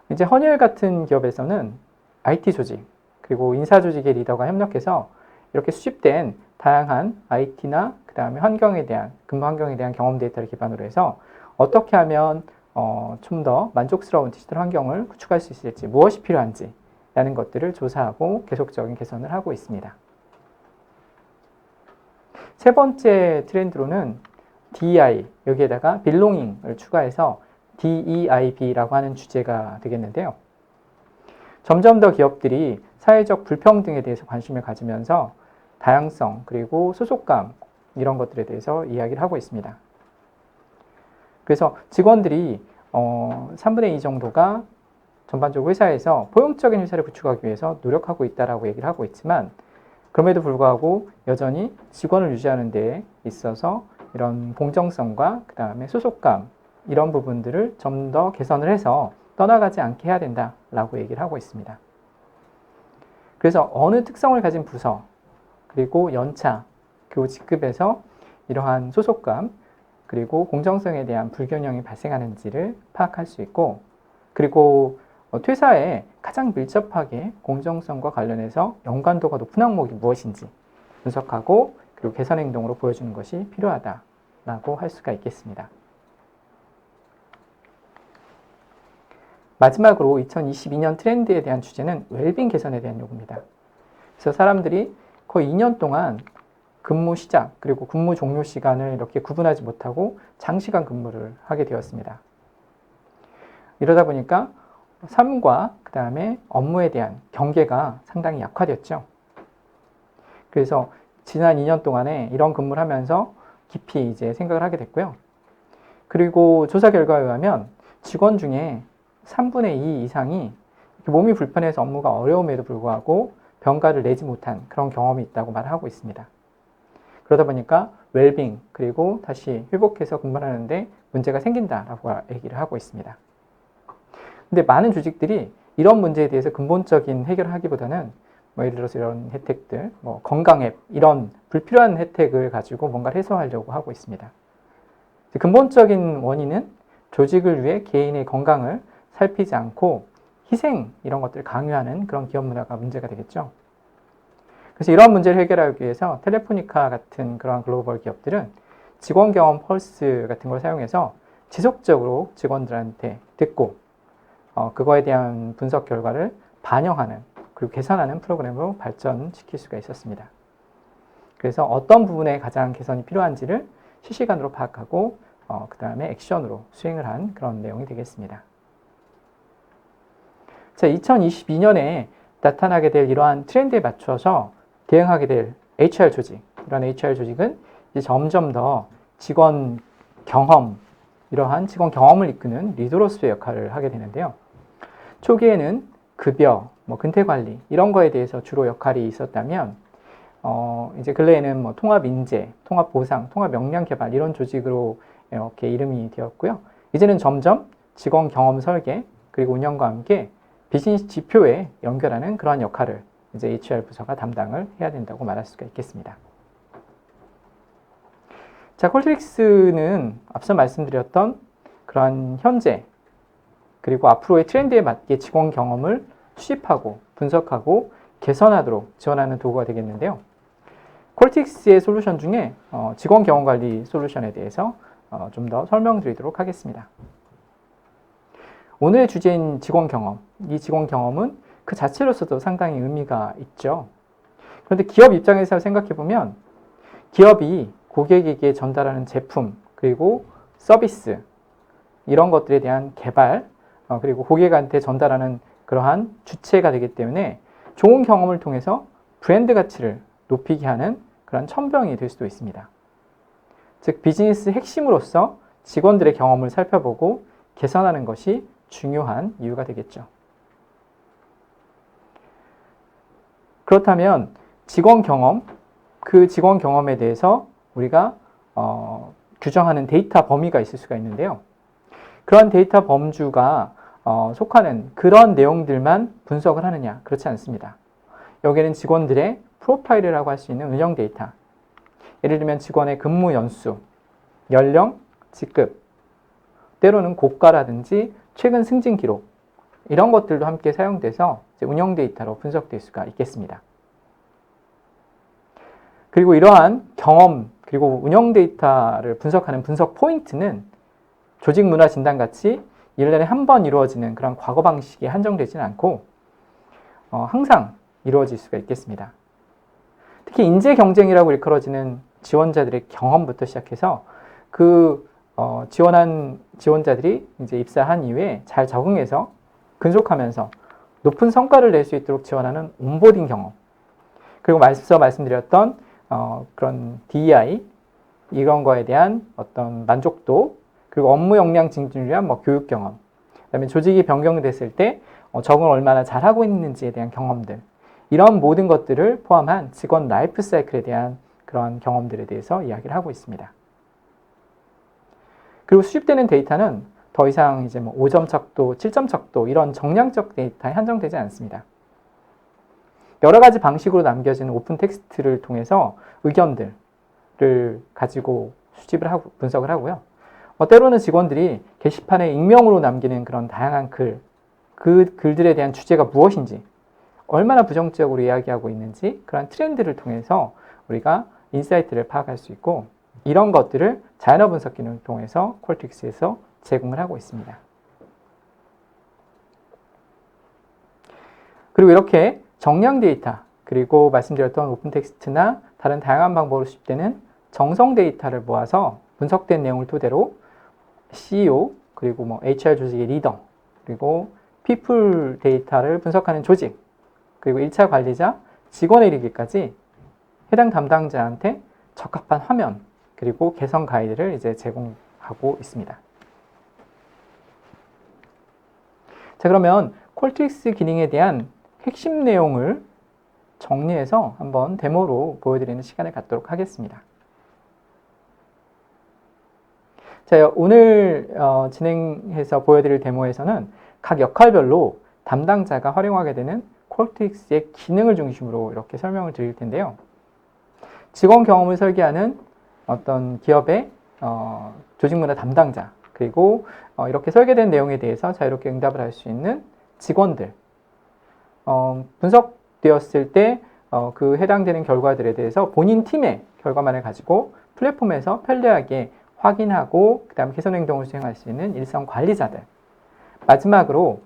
이제 헌혈 같은 기업에서는 IT 조직 그리고 인사 조직의 리더가 협력해서 이렇게 수집된 다양한 IT나 그 다음에 환경에 대한 근무 환경에 대한 경험 데이터를 기반으로 해서 어떻게 하면 좀 더 만족스러운 디지털 환경을 구축할 수 있을지 무엇이 필요한지 라는 것들을 조사하고 계속적인 개선을 하고 있습니다. 세 번째 트렌드로는 DEI, 여기에다가 belonging을 추가해서 DEIB라고 하는 주제가 되겠는데요. 점점 더 기업들이 사회적 불평등에 대해서 관심을 가지면서 다양성 그리고 소속감 이런 것들에 대해서 이야기를 하고 있습니다. 그래서 직원들이 3분의 2 정도가 전반적으로 회사에서 포용적인 회사를 구축하기 위해서 노력하고 있다라고 얘기를 하고 있지만 그럼에도 불구하고 여전히 직원을 유지하는 데 있어서 이런 공정성과 그 다음에 소속감 이런 부분들을 좀 더 개선을 해서 떠나가지 않게 해야 된다라고 얘기를 하고 있습니다. 그래서 어느 특성을 가진 부서 그리고 연차 그리고 직급에서 이러한 소속감 그리고 공정성에 대한 불균형이 발생하는지를 파악할 수 있고 그리고 퇴사에 가장 밀접하게 공정성과 관련해서 연관도가 높은 항목이 무엇인지 분석하고 그리고 개선 행동으로 보여주는 것이 필요하다라고 할 수가 있겠습니다. 마지막으로 2022년 트렌드에 대한 주제는 웰빙 개선에 대한 요구입니다. 그래서 사람들이 거의 2년 동안 근무 시작 그리고 근무 종료 시간을 이렇게 구분하지 못하고 장시간 근무를 하게 되었습니다. 이러다 보니까 삶과 그 다음에 업무에 대한 경계가 상당히 약화됐죠. 그래서 지난 2년 동안에 이런 근무를 하면서 깊이 이제 생각을 하게 됐고요. 그리고 조사 결과에 의하면 직원 중에 3분의 2 이상이 몸이 불편해서 업무가 어려움에도 불구하고 병가를 내지 못한 그런 경험이 있다고 말하고 있습니다. 그러다 보니까 웰빙 그리고 다시 회복해서 근무를 하는데 문제가 생긴다라고 얘기를 하고 있습니다. 근데 많은 조직들이 이런 문제에 대해서 근본적인 해결을 하기보다는 예를 들어서 이런 혜택들, 건강 앱 이런 불필요한 혜택을 가지고 뭔가를 해소하려고 하고 있습니다. 근본적인 원인은 조직을 위해 개인의 건강을 살피지 않고 희생 이런 것들을 강요하는 그런 기업 문화가 문제가 되겠죠. 그래서 이런 문제를 해결하기 위해서 텔레포니카 같은 그런 글로벌 기업들은 직원 경험 펄스 같은 걸 사용해서 지속적으로 직원들한테 듣고 그거에 대한 분석 결과를 반영하는 그리고 개선하는 프로그램으로 발전시킬 수가 있었습니다. 그래서 어떤 부분에 가장 개선이 필요한지를 실시간으로 파악하고 그 다음에 액션으로 수행을 한 그런 내용이 되겠습니다. 자, 2022년에 나타나게 될 이러한 트렌드에 맞춰서 대응하게 될 HR 조직, 이런 HR 조직은 이제 점점 더 직원 경험, 이러한 직원 경험을 이끄는 리더로서의 역할을 하게 되는데요. 초기에는 급여, 근태 관리 이런 거에 대해서 주로 역할이 있었다면 이제 근래에는 통합 인재, 통합 보상, 통합 역량 개발 이런 조직으로 이렇게 이름이 되었고요. 이제는 점점 직원 경험 설계 그리고 운영과 함께 비즈니스 지표에 연결하는 그러한 역할을 이제 HR 부서가 담당을 해야 된다고 말할 수가 있겠습니다. 자, 콜트릭스는 앞서 말씀드렸던 그러한 현재 그리고 앞으로의 트렌드에 맞게 직원 경험을 수집하고 분석하고 개선하도록 지원하는 도구가 되겠는데요. 콜틱스의 솔루션 중에 직원 경험 관리 솔루션에 대해서 좀 더 설명드리도록 하겠습니다. 오늘의 주제인 직원 경험, 이 직원 경험은 그 자체로서도 상당히 의미가 있죠. 그런데 기업 입장에서 생각해보면 기업이 고객에게 전달하는 제품 그리고 서비스 이런 것들에 대한 개발 그리고 고객한테 전달하는 그러한 주체가 되기 때문에 좋은 경험을 통해서 브랜드 가치를 높이게 하는 그런 첨병이 될 수도 있습니다. 즉 비즈니스 핵심으로서 직원들의 경험을 살펴보고 개선하는 것이 중요한 이유가 되겠죠. 그렇다면 직원 경험, 그 직원 경험에 대해서 우리가 규정하는 데이터 범위가 있을 수가 있는데요. 그런 데이터 범주가 속하는 그런 내용들만 분석을 하느냐? 그렇지 않습니다. 여기에는 직원들의 프로파일이라고 할 수 있는 운영 데이터, 예를 들면 직원의 근무 연수, 연령, 직급, 때로는 고가라든지 최근 승진 기록 이런 것들도 함께 사용돼서 운영 데이터로 분석될 수가 있겠습니다. 그리고 이러한 경험 그리고 운영 데이터를 분석하는 분석 포인트는 조직 문화 진단 같이 1년에 한 번 이루어지는 그런 과거 방식에 한정되지는 않고 항상 이루어질 수가 있겠습니다. 특히 인재 경쟁이라고 일컬어지는 지원자들의 경험부터 시작해서 지원한 지원자들이 이제 입사한 이후에 잘 적응해서 근속하면서 높은 성과를 낼 수 있도록 지원하는 온보딩 경험, 그리고 앞서 말씀드렸던 그런 DEI 이런 거에 대한 어떤 만족도, 그리고 업무 역량 증진을 위한 교육 경험, 그다음에 조직이 변경됐을 때 적응을 얼마나 잘하고 있는지에 대한 경험들, 이런 모든 것들을 포함한 직원 라이프 사이클에 대한 그런 경험들에 대해서 이야기를 하고 있습니다. 그리고 수집되는 데이터는 더 이상 이제 5점 척도, 7점 척도 이런 정량적 데이터에 한정되지 않습니다. 여러 가지 방식으로 남겨진 오픈 텍스트를 통해서 의견들을 가지고 수집을 하고 분석을 하고요. 때로는 직원들이 게시판에 익명으로 남기는 그런 다양한 그 글들에 대한 주제가 무엇인지, 얼마나 부정적으로 이야기하고 있는지 그런 트렌드를 통해서 우리가 인사이트를 파악할 수 있고, 이런 것들을 자연어 분석 기능을 통해서 퀄트릭스에서 제공을 하고 있습니다. 그리고 이렇게 정량 데이터, 그리고 말씀드렸던 오픈 텍스트나 다른 다양한 방법으로 수집되는 정성 데이터를 모아서 분석된 내용을 토대로 CEO, 그리고 HR 조직의 리더, 그리고 피플 데이터를 분석하는 조직, 그리고 1차 관리자, 직원에 이르기까지 해당 담당자한테 적합한 화면, 그리고 개선 가이드를 이제 제공하고 있습니다. 자, 그러면 퀄트릭스 기능에 대한 핵심 내용을 정리해서 한번 데모로 보여드리는 시간을 갖도록 하겠습니다. 자, 오늘 진행해서 보여드릴 데모에서는 각 역할별로 담당자가 활용하게 되는 퀄트릭스의 기능을 중심으로 이렇게 설명을 드릴 텐데요. 직원 경험을 설계하는 어떤 기업의 조직문화 담당자, 그리고 이렇게 설계된 내용에 대해서 자유롭게 응답을 할 수 있는 직원들, 분석되었을 때 그 해당되는 결과들에 대해서 본인 팀의 결과만을 가지고 플랫폼에서 편리하게 확인하고 그 다음 개선 행동을 수행할 수 있는 일선 관리자들, 마지막으로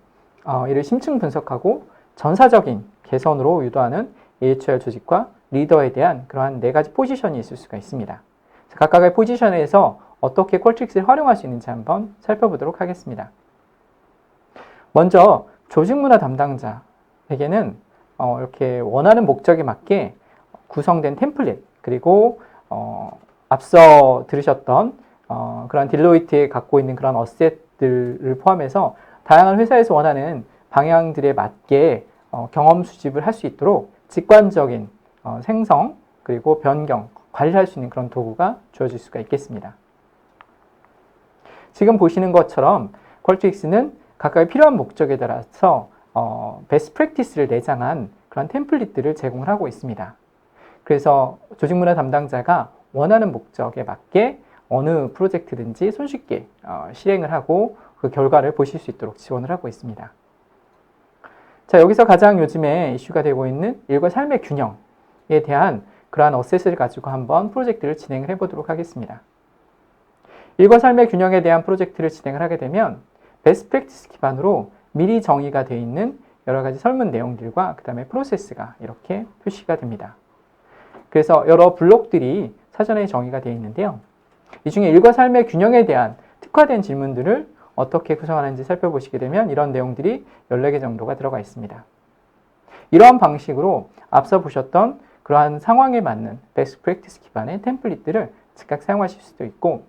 이를 심층 분석하고 전사적인 개선으로 유도하는 HR 조직과 리더에 대한 그러한 4가지 포지션이 있을 수가 있습니다. 각각의 포지션에서 어떻게 퀄트릭스를 활용할 수 있는지 한번 살펴보도록 하겠습니다. 먼저 조직문화 담당자에게는 이렇게 원하는 목적에 맞게 구성된 템플릿, 그리고 앞서 들으셨던 그런 딜로이트에 갖고 있는 그런 어셋들을 포함해서 다양한 회사에서 원하는 방향들에 맞게 경험 수집을 할 수 있도록 직관적인 생성, 그리고 변경, 관리할 수 있는 그런 도구가 주어질 수가 있겠습니다. 지금 보시는 것처럼 퀄트릭스는 각각의 필요한 목적에 따라서 베스트 프랙티스를 내장한 그런 템플릿들을 제공을 하고 있습니다. 그래서 조직문화 담당자가 원하는 목적에 맞게 어느 프로젝트든지 손쉽게 실행을 하고 그 결과를 보실 수 있도록 지원을 하고 있습니다. 자, 여기서 가장 요즘에 이슈가 되고 있는 일과 삶의 균형에 대한 그러한 어셋을 가지고 한번 프로젝트를 진행을 해보도록 하겠습니다. 일과 삶의 균형에 대한 프로젝트를 진행을 하게 되면 베스트 프랙티스 기반으로 미리 정의가 되어 있는 여러 가지 설문 내용들과 그 다음에 프로세스가 이렇게 표시가 됩니다. 그래서 여러 블록들이 사전에 정의가 되어 있는데요. 이 중에 일과 삶의 균형에 대한 특화된 질문들을 어떻게 구성하는지 살펴보시게 되면 이런 내용들이 14개 정도가 들어가 있습니다. 이러한 방식으로 앞서 보셨던 그러한 상황에 맞는 베스트 프랙티스 기반의 템플릿들을 즉각 사용하실 수도 있고,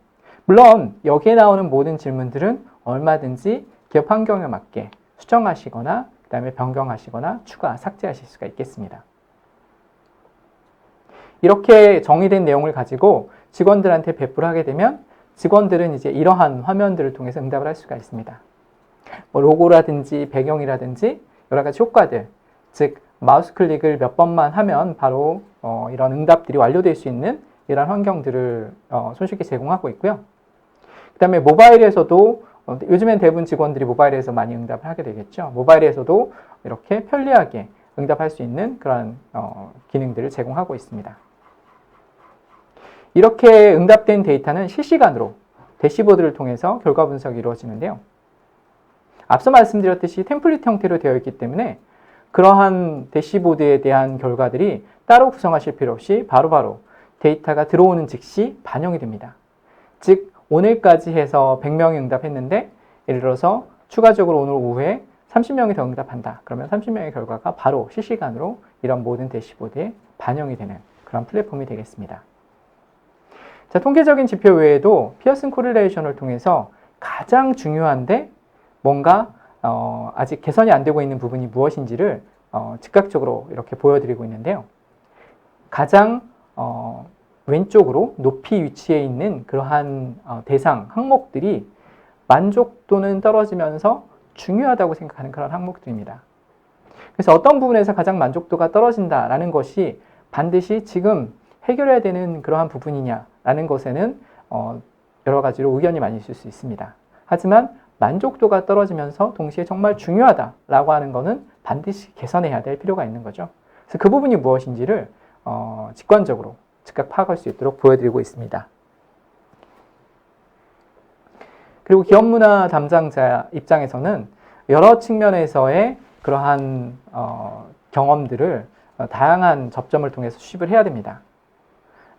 물론 여기에 나오는 모든 질문들은 얼마든지 기업 환경에 맞게 수정하시거나 그 다음에 변경하시거나 추가, 삭제하실 수가 있겠습니다. 이렇게 정의된 내용을 가지고 직원들한테 배포를 하게 되면 직원들은 이제 이러한 화면들을 통해서 응답을 할 수가 있습니다. 로고라든지 배경이라든지 여러 가지 효과들, 즉 마우스 클릭을 몇 번만 하면 바로 이런 응답들이 완료될 수 있는 이런 환경들을 손쉽게 제공하고 있고요. 그 다음에 모바일에서도 요즘엔 대부분 직원들이 모바일에서 많이 응답을 하게 되겠죠. 모바일에서도 이렇게 편리하게 응답할 수 있는 그런 기능들을 제공하고 있습니다. 이렇게 응답된 데이터는 실시간으로 대시보드를 통해서 결과 분석이 이루어지는데요. 앞서 말씀드렸듯이 템플릿 형태로 되어 있기 때문에 그러한 대시보드에 대한 결과들이 따로 구성하실 필요 없이 바로바로 데이터가 들어오는 즉시 반영이 됩니다. 즉 오늘까지 해서 100명이 응답했는데 예를 들어서 추가적으로 오늘 오후에 30명이 더 응답한다. 그러면 30명의 결과가 바로 실시간으로 이런 모든 대시보드에 반영이 되는 그런 플랫폼이 되겠습니다. 자, 통계적인 지표 외에도 피어슨 코릴레이션을 통해서 가장 중요한데 뭔가 아직 개선이 안 되고 있는 부분이 무엇인지를 즉각적으로 이렇게 보여드리고 있는데요. 가장 왼쪽으로 높이 위치해 있는 그러한 대상 항목들이 만족도는 떨어지면서 중요하다고 생각하는 그런 항목들입니다. 그래서 어떤 부분에서 가장 만족도가 떨어진다라는 것이 반드시 지금 해결해야 되는 그러한 부분이냐라는 것에는 여러 가지로 의견이 많이 있을 수 있습니다. 하지만 만족도가 떨어지면서 동시에 정말 중요하다라고 하는 것은 반드시 개선해야 될 필요가 있는 거죠. 그래서 그 부분이 무엇인지를 직관적으로 즉각 파악할 수 있도록 보여드리고 있습니다. 그리고 기업 문화 담당자 입장에서는 여러 측면에서의 그러한 경험들을 다양한 접점을 통해서 수집을 해야 됩니다.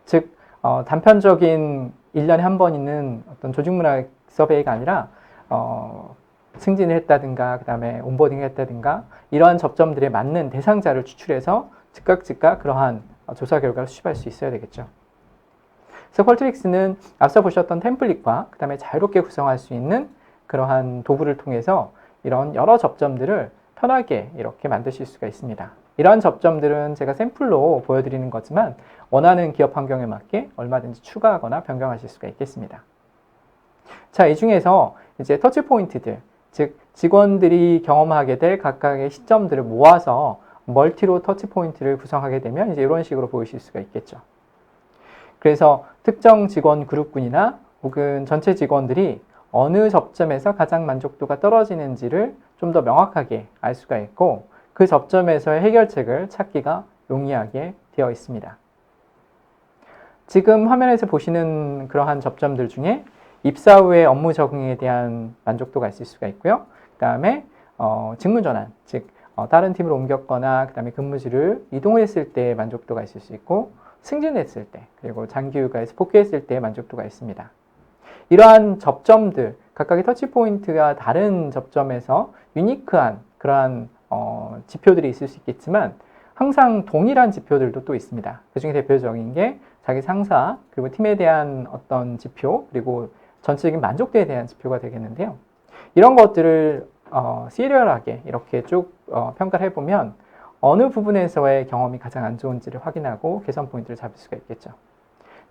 즉 단편적인 1년에 한 번 있는 어떤 조직문화 서베이가 아니라 승진을 했다든가 그 다음에 온보딩을 했다든가 이러한 접점들에 맞는 대상자를 추출해서 즉각 그러한 조사 결과를 수집할 수 있어야 되겠죠. 그래서 퀄트릭스는 앞서 보셨던 템플릿과 그 다음에 자유롭게 구성할 수 있는 그러한 도구를 통해서 이런 여러 접점들을 편하게 이렇게 만드실 수가 있습니다. 이러한 접점들은 제가 샘플로 보여드리는 거지만 원하는 기업 환경에 맞게 얼마든지 추가하거나 변경하실 수가 있겠습니다. 자, 이 중에서 이제 터치 포인트들, 즉 직원들이 경험하게 될 각각의 시점들을 모아서 멀티로 터치 포인트를 구성하게 되면 이제 이런 식으로 보이실 수가 있겠죠. 그래서 특정 직원 그룹군이나 혹은 전체 직원들이 어느 접점에서 가장 만족도가 떨어지는지를 좀 더 명확하게 알 수가 있고 그 접점에서의 해결책을 찾기가 용이하게 되어 있습니다. 지금 화면에서 보시는 그러한 접점들 중에 입사 후의 업무 적응에 대한 만족도가 있을 수가 있고요. 그 다음에 직무 전환, 즉 다른 팀으로 옮겼거나 그 다음에 근무지를 이동했을 때 만족도가 있을 수 있고 승진했을 때 그리고 장기 휴가에서 복귀했을 때 만족도가 있습니다. 이러한 접점들, 각각의 터치포인트가 다른 접점에서 유니크한 그러한 지표들이 있을 수 있겠지만 항상 동일한 지표들도 또 있습니다. 그 중에 대표적인 게 자기 상사 그리고 팀에 대한 어떤 지표 그리고 전체적인 만족도에 대한 지표가 되겠는데요. 이런 것들을 시리얼하게 이렇게 쭉 평가를 해보면 어느 부분에서의 경험이 가장 안 좋은지를 확인하고 개선 포인트를 잡을 수가 있겠죠.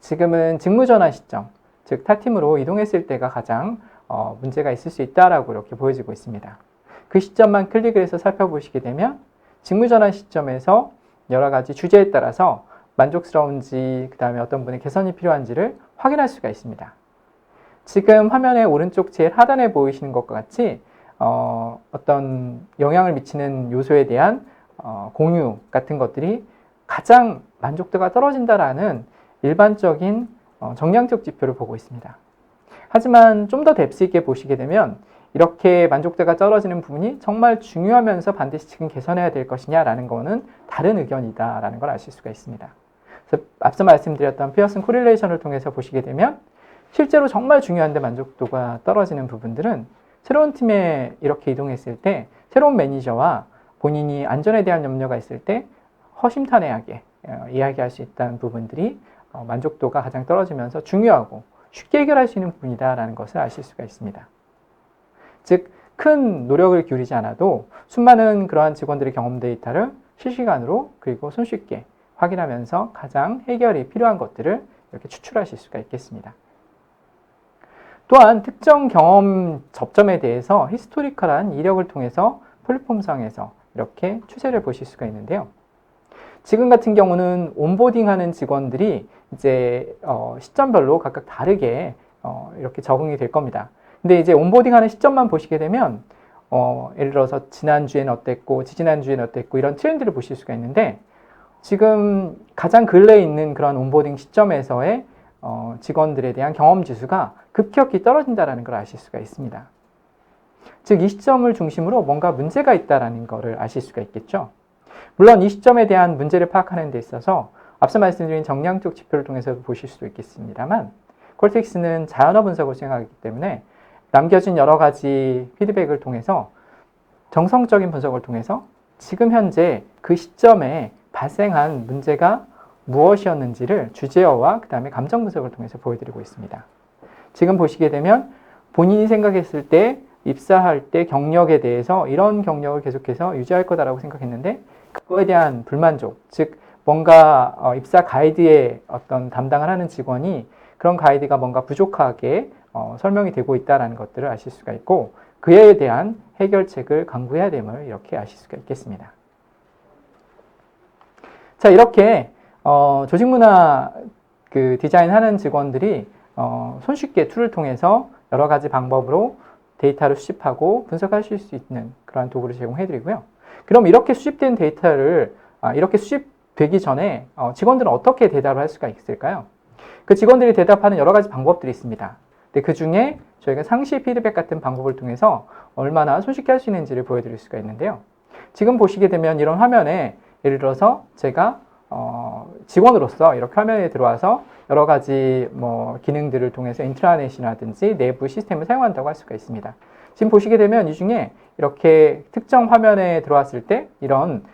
지금은 직무 전환 시점, 즉 타팀으로 이동했을 때가 가장 문제가 있을 수 있다라고 이렇게 보여지고 있습니다. 그 시점만 클릭을 해서 살펴보시게 되면 직무 전환 시점에서 여러 가지 주제에 따라서 만족스러운지 그 다음에 어떤 분의 개선이 필요한지를 확인할 수가 있습니다. 지금 화면의 오른쪽 제일 하단에 보이시는 것과 같이 어떤 영향을 미치는 요소에 대한 공유 같은 것들이 가장 만족도가 떨어진다라는 일반적인 정량적 지표를 보고 있습니다. 하지만 좀 더 뎁스 있게 보시게 되면 이렇게 만족도가 떨어지는 부분이 정말 중요하면서 반드시 지금 개선해야 될 것이냐라는 거는 다른 의견이다라는 걸 아실 수가 있습니다. 그래서 앞서 말씀드렸던 피어슨 코릴레이션을 통해서 보시게 되면 실제로 정말 중요한데 만족도가 떨어지는 부분들은 새로운 팀에 이렇게 이동했을 때 새로운 매니저와 본인이 안전에 대한 염려가 있을 때 허심탄회하게 이야기할 수 있다는 부분들이 만족도가 가장 떨어지면서 중요하고 쉽게 해결할 수 있는 부분이다라는 것을 아실 수가 있습니다. 즉, 큰 노력을 기울이지 않아도 수많은 그러한 직원들의 경험 데이터를 실시간으로 그리고 손쉽게 확인하면서 가장 해결이 필요한 것들을 이렇게 추출하실 수가 있겠습니다. 또한 특정 경험 접점에 대해서 히스토리컬한 이력을 통해서 플랫폼상에서 이렇게 추세를 보실 수가 있는데요. 지금 같은 경우는 온보딩하는 직원들이 이제 시점별로 각각 다르게 이렇게 적응이 될 겁니다. 근데 이제 온보딩하는 시점만 보시게 되면 예를 들어서 지난주에는 어땠고 지지난주에는 어땠고 이런 트렌드를 보실 수가 있는데 지금 가장 근래에 있는 그런 온보딩 시점에서의 직원들에 대한 경험 지수가 급격히 떨어진다는 걸 아실 수가 있습니다. 즉 이 시점을 중심으로 뭔가 문제가 있다는 것을 아실 수가 있겠죠. 물론 이 시점에 대한 문제를 파악하는 데 있어서 앞서 말씀드린 정량적 지표를 통해서 보실 수도 있겠습니다만 콜텍스는 자연어 분석을 수행하기 때문에 남겨진 여러 가지 피드백을 통해서 정성적인 분석을 통해서 지금 현재 그 시점에 발생한 문제가 무엇이었는지를 주제어와 그 다음에 감정 분석을 통해서 보여드리고 있습니다. 지금 보시게 되면 본인이 생각했을 때 입사할 때 경력에 대해서 이런 경력을 계속해서 유지할 거다라고 생각했는데 그거에 대한 불만족, 즉 뭔가 입사 가이드의 어떤 담당을 하는 직원이 그런 가이드가 뭔가 부족하게 설명이 되고 있다는 것들을 아실 수가 있고 그에 대한 해결책을 강구해야 됨을 이렇게 아실 수가 있겠습니다. 자, 이렇게 조직문화 디자인하는 직원들이 손쉽게 툴을 통해서 여러 가지 방법으로 데이터를 수집하고 분석하실 수 있는 그러한 도구를 제공해 드리고요. 그럼 이렇게 수집된 데이터를 이렇게 수집되기 전에 직원들은 어떻게 대답을 할 수가 있을까요? 그 직원들이 대답하는 여러 가지 방법들이 있습니다. 근데 그 중에 저희가 상시 피드백 같은 방법을 통해서 얼마나 손쉽게 할 수 있는지를 보여드릴 수가 있는데요. 지금 보시게 되면 이런 화면에 예를 들어서 제가 직원으로서 이렇게 화면에 들어와서 여러 가지 기능들을 통해서 인트라넷이라든지 내부 시스템을 사용한다고 할 수가 있습니다. 지금 보시게 되면 이 중에 이렇게 특정 화면에 들어왔을 때 이런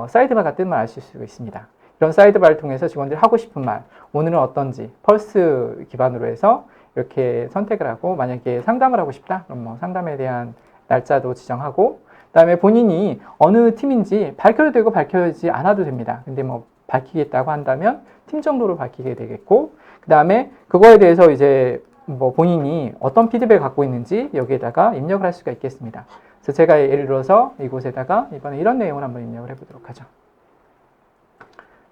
사이드바가 뜬 걸 아실 수가 있습니다. 이런 사이드바를 통해서 직원들이 하고 싶은 말, 오늘은 어떤지 펄스 기반으로 해서 이렇게 선택을 하고 만약에 상담을 하고 싶다? 그럼 상담에 대한 날짜도 지정하고 그 다음에 본인이 어느 팀인지 밝혀도 되고 밝혀지지 않아도 됩니다. 근데 밝히겠다고 한다면 팀 정도로 밝히게 되겠고 그 다음에 그거에 대해서 이제 본인이 어떤 피드백을 갖고 있는지 여기에다가 입력을 할 수가 있겠습니다. 그래서 제가 예를 들어서 이곳에다가 이번에 이런 내용을 한번 입력을 해보도록 하죠.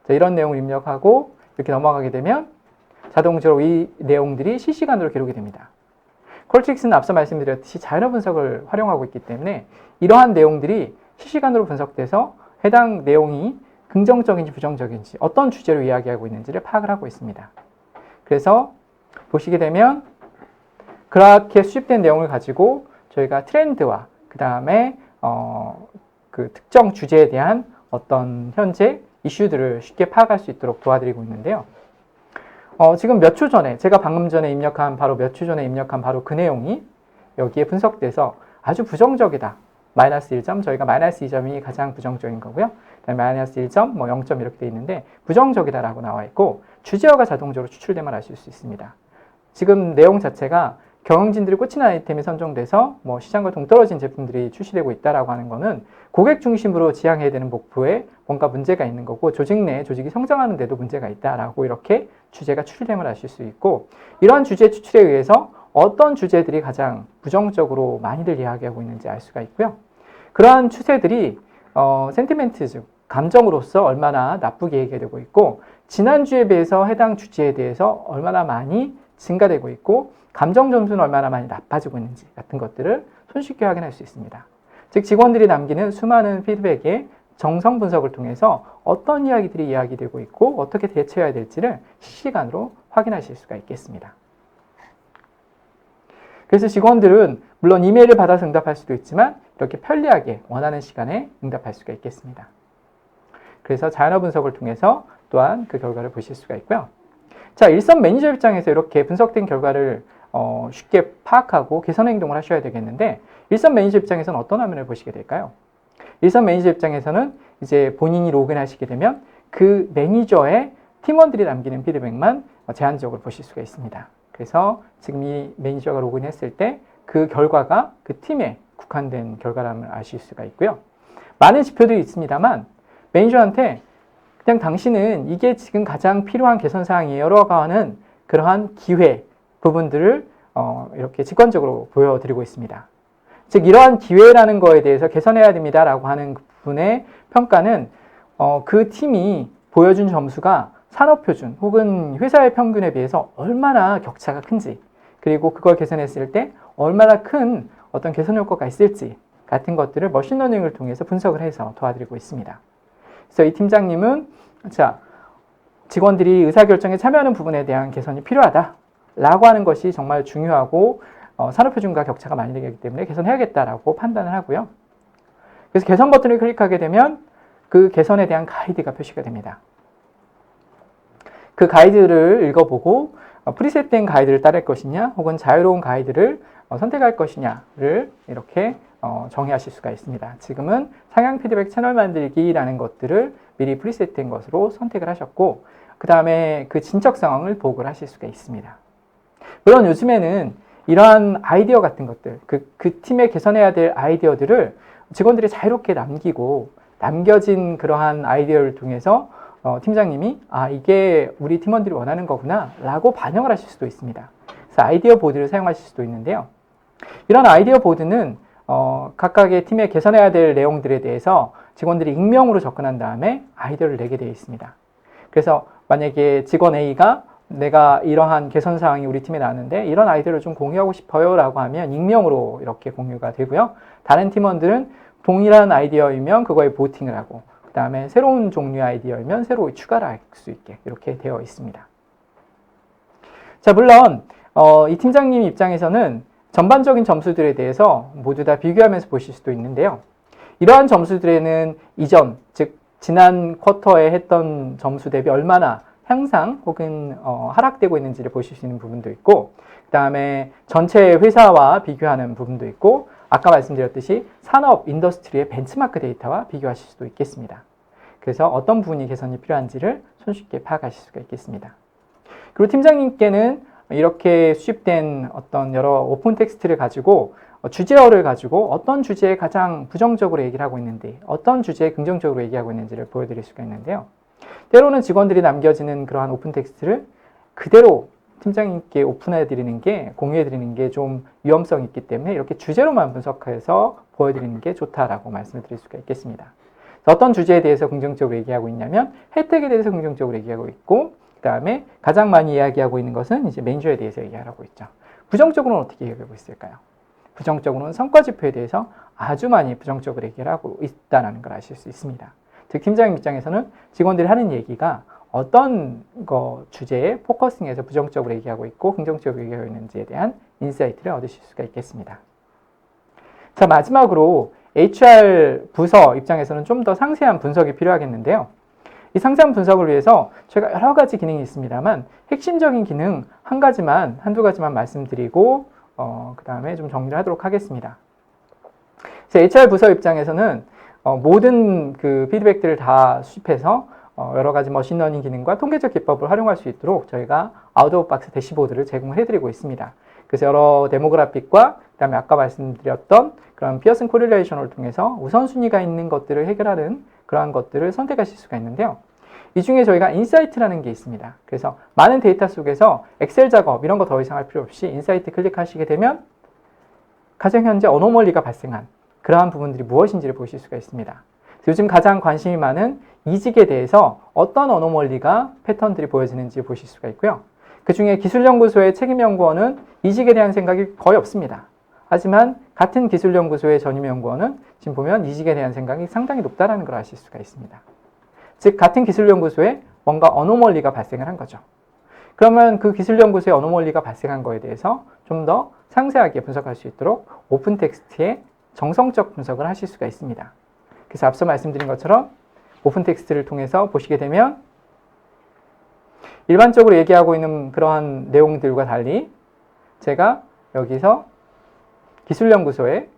자, 이런 내용을 입력하고 이렇게 넘어가게 되면 자동적으로 이 내용들이 실시간으로 기록이 됩니다. 콜텍스는 앞서 말씀드렸듯이 자연어 분석을 활용하고 있기 때문에 이러한 내용들이 실시간으로 분석돼서 해당 내용이 긍정적인지 부정적인지 어떤 주제로 이야기하고 있는지를 파악을 하고 있습니다. 그래서 보시게 되면 그렇게 수집된 내용을 가지고 저희가 트렌드와 그 다음에 그 특정 주제에 대한 어떤 현재 이슈들을 쉽게 파악할 수 있도록 도와드리고 있는데요. 지금 몇 초 전에 제가 방금 전에 입력한 몇 초 전에 입력한 바로 그 내용이 여기에 분석돼서 아주 부정적이다. 마이너스 1점, 저희가 마이너스 2점이 가장 부정적인 거고요. 그다음에 마이너스 1점, 0점 이렇게 돼 있는데 부정적이다라고 나와 있고 주제어가 자동적으로 추출됨을 아실 수 있습니다. 지금 내용 자체가 경영진들이 꽂히는 아이템이 선정돼서 시장과 동떨어진 제품들이 출시되고 있다라고 하는 거는 고객 중심으로 지향해야 되는 목표에 뭔가 문제가 있는 거고 조직 내에 조직이 성장하는 데도 문제가 있다라고 이렇게 주제가 추출됨을 아실 수 있고 이러한 주제 추출에 의해서 어떤 주제들이 가장 부정적으로 많이들 이야기하고 있는지 알 수가 있고요. 그러한 추세들이 센티멘트 즉 감정으로서 얼마나 나쁘게 얘기되고 있고 지난주에 비해서 해당 주제에 대해서 얼마나 많이 증가되고 있고 감정 점수는 얼마나 많이 나빠지고 있는지 같은 것들을 손쉽게 확인할 수 있습니다. 즉 직원들이 남기는 수많은 피드백의 정성 분석을 통해서 어떤 이야기들이 이야기되고 있고 어떻게 대처해야 될지를 실시간으로 확인하실 수가 있겠습니다. 그래서 직원들은 물론 이메일을 받아서 응답할 수도 있지만 이렇게 편리하게 원하는 시간에 응답할 수가 있겠습니다. 그래서 자연어 분석을 통해서 또한 그 결과를 보실 수가 있고요. 자, 일선 매니저 입장에서 이렇게 분석된 결과를 쉽게 파악하고 개선 행동을 하셔야 되겠는데 일선 매니저 입장에서는 어떤 화면을 보시게 될까요? 일선 매니저 입장에서는 이제 본인이 로그인하시게 되면 그 매니저의 팀원들이 남기는 피드백만 제한적으로 보실 수가 있습니다. 그래서 지금 이 매니저가 로그인했을 때 그 결과가 그 팀에 국한된 결과람을 아실 수가 있고요. 많은 지표들이 있습니다만 매니저한테 그냥 당신은 이게 지금 가장 필요한 개선 사항이에요 라고 하는 그러한 기회 부분들을 이렇게 직관적으로 보여드리고 있습니다. 즉 이러한 기회라는 거에 대해서 개선해야 됩니다 라고 하는 부분의 평가는 그 팀이 보여준 점수가 산업표준 혹은 회사의 평균에 비해서 얼마나 격차가 큰지 그리고 그걸 개선했을 때 얼마나 큰 어떤 개선 효과가 있을지 같은 것들을 머신러닝을 통해서 분석을 해서 도와드리고 있습니다. 그래서 이 팀장님은 자 직원들이 의사결정에 참여하는 부분에 대한 개선이 필요하다 라고 하는 것이 정말 중요하고 산업표준과 격차가 많이 되기 때문에 개선해야겠다라고 판단을 하고요. 그래서 개선 버튼을 클릭하게 되면 그 개선에 대한 가이드가 표시가 됩니다. 그 가이드를 읽어보고 프리셋된 가이드를 따를 것이냐 혹은 자유로운 가이드를 선택할 것이냐를 이렇게 정의하실 수가 있습니다. 지금은 상향 피드백 채널 만들기라는 것들을 미리 프리셋된 것으로 선택을 하셨고 그 다음에 그 진척 상황을 보고를 하실 수가 있습니다. 물론 요즘에는 이러한 아이디어 같은 것들, 그 팀에 개선해야 될 아이디어들을 직원들이 자유롭게 남기고 남겨진 그러한 아이디어를 통해서 팀장님이 이게 우리 팀원들이 원하는 거구나 라고 반영을 하실 수도 있습니다. 그래서 아이디어 보드를 사용하실 수도 있는데요. 이런 아이디어 보드는 각각의 팀에 개선해야 될 내용들에 대해서 직원들이 익명으로 접근한 다음에 아이디어를 내게 되어 있습니다. 그래서 만약에 직원 A가 내가 이러한 개선 사항이 우리 팀에 나왔는데 이런 아이디어를 좀 공유하고 싶어요 라고 하면 익명으로 이렇게 공유가 되고요. 다른 팀원들은 동일한 아이디어이면 그거에 보팅을 하고 그 다음에 새로운 종류의 아이디어이면 새로 추가를 할 수 있게 이렇게 되어 있습니다. 자, 물론 이 팀장님 입장에서는 전반적인 점수들에 대해서 모두 다 비교하면서 보실 수도 있는데요. 이러한 점수들에는 이전, 즉 지난 쿼터에 했던 점수 대비 얼마나 향상 혹은 하락되고 있는지를 보실 수 있는 부분도 있고 그 다음에 전체 회사와 비교하는 부분도 있고 아까 말씀드렸듯이 산업, 인더스트리의 벤치마크 데이터와 비교하실 수도 있겠습니다. 그래서 어떤 부분이 개선이 필요한지를 손쉽게 파악하실 수가 있겠습니다. 그리고 팀장님께는 이렇게 수집된 어떤 여러 오픈 텍스트를 가지고 주제어를 가지고 어떤 주제에 가장 부정적으로 얘기를 하고 있는지 어떤 주제에 긍정적으로 얘기하고 있는지를 보여드릴 수가 있는데요. 때로는 직원들이 남겨지는 그러한 오픈 텍스트를 그대로 팀장님께 오픈해드리는 게, 공유해드리는 게 좀 위험성이 있기 때문에 이렇게 주제로만 분석해서 보여드리는 게 좋다라고 말씀을 드릴 수가 있겠습니다. 어떤 주제에 대해서 긍정적으로 얘기하고 있냐면 혜택에 대해서 긍정적으로 얘기하고 있고 그 다음에 가장 많이 이야기하고 있는 것은 이제 맨주에 대해서 얘기하고 있죠. 부정적으로는 어떻게 얘기하고 있을까요? 부정적으로는 성과 지표에 대해서 아주 많이 부정적으로 얘기를 하고 있다는 걸 아실 수 있습니다. 즉 팀장님 입장에서는 직원들이 하는 얘기가 어떤 주제에 포커싱해서 부정적으로 얘기하고 있고 긍정적으로 얘기하고 있는지에 대한 인사이트를 얻으실 수가 있겠습니다. 자, 마지막으로 HR 부서 입장에서는 좀 더 상세한 분석이 필요하겠는데요. 이 상세한 분석을 위해서 저희가 여러 가지 기능이 있습니다만 핵심적인 기능 한두 가지만 말씀드리고 그 다음에 좀 정리를 하도록 하겠습니다. HR 부서 입장에서는 모든 그 피드백들을 다 수집해서 여러 가지 머신러닝 기능과 통계적 기법을 활용할 수 있도록 저희가 아웃 오브 박스 대시보드를 제공을 해드리고 있습니다. 그래서 여러 데모그래픽과 그다음에 아까 말씀드렸던 그런 피어슨 코릴레이션을 통해서 우선순위가 있는 것들을 해결하는 그러한 것들을 선택하실 수가 있는데요. 이 중에 저희가 인사이트라는 게 있습니다. 그래서 많은 데이터 속에서 엑셀 작업 이런 거 더 이상 할 필요 없이 인사이트 클릭하시게 되면 가장 현재 어노멀리가 발생한 그러한 부분들이 무엇인지를 보실 수가 있습니다. 요즘 가장 관심이 많은 이직에 대해서 어떤 어노멀리가 패턴들이 보여지는지 보실 수가 있고요. 그 중에 기술연구소의 책임연구원은 이직에 대한 생각이 거의 없습니다. 하지만 같은 기술연구소의 전임연구원은 지금 보면 이직에 대한 생각이 상당히 높다는 걸 아실 수가 있습니다. 즉 같은 기술연구소에 뭔가 어노멀리가 발생을 한 거죠. 그러면 그 기술연구소에 어노멀리가 발생한 거에 대해서 좀 더 상세하게 분석할 수 있도록 오픈 텍스트의 정성적 분석을 하실 수가 있습니다. 그래서 앞서 말씀드린 것처럼 오픈 텍스트를 통해서 보시게 되면 일반적으로 얘기하고 있는 그러한 내용들과 달리 제가 여기서 기술연구소의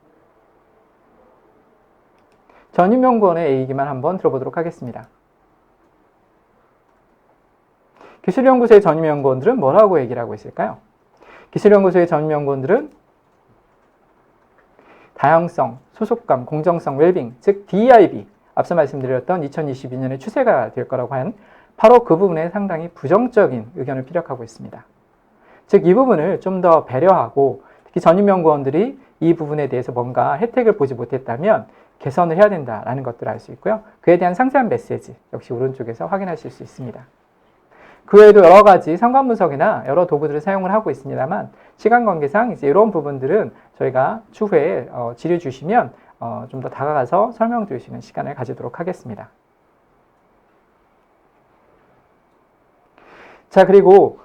전임연구원의 얘기만 한번 들어보도록 하겠습니다. 기술연구소의 전임연구원들은 뭐라고 얘기를 하고 있을까요? 기술연구소의 전임연구원들은 다양성, 소속감, 공정성, 웰빙, 즉 DEIB, 앞서 말씀드렸던 2022년에 추세가 될 거라고 한 바로 그 부분에 상당히 부정적인 의견을 피력하고 있습니다. 즉 이 부분을 좀 더 배려하고 특히 전임연구원들이 이 부분에 대해서 뭔가 혜택을 보지 못했다면 개선을 해야 된다라는 것들을 알 수 있고요. 그에 대한 상세한 메시지 역시 오른쪽에서 확인하실 수 있습니다. 그 외에도 여러 가지 상관 분석이나 여러 도구들을 사용을 하고 있습니다만 시간 관계상 이제 이런 부분들은 저희가 추후에 질의 주시면 좀 더 다가가서 설명드릴 수 있는 시간을 가지도록 하겠습니다. 자, 그리고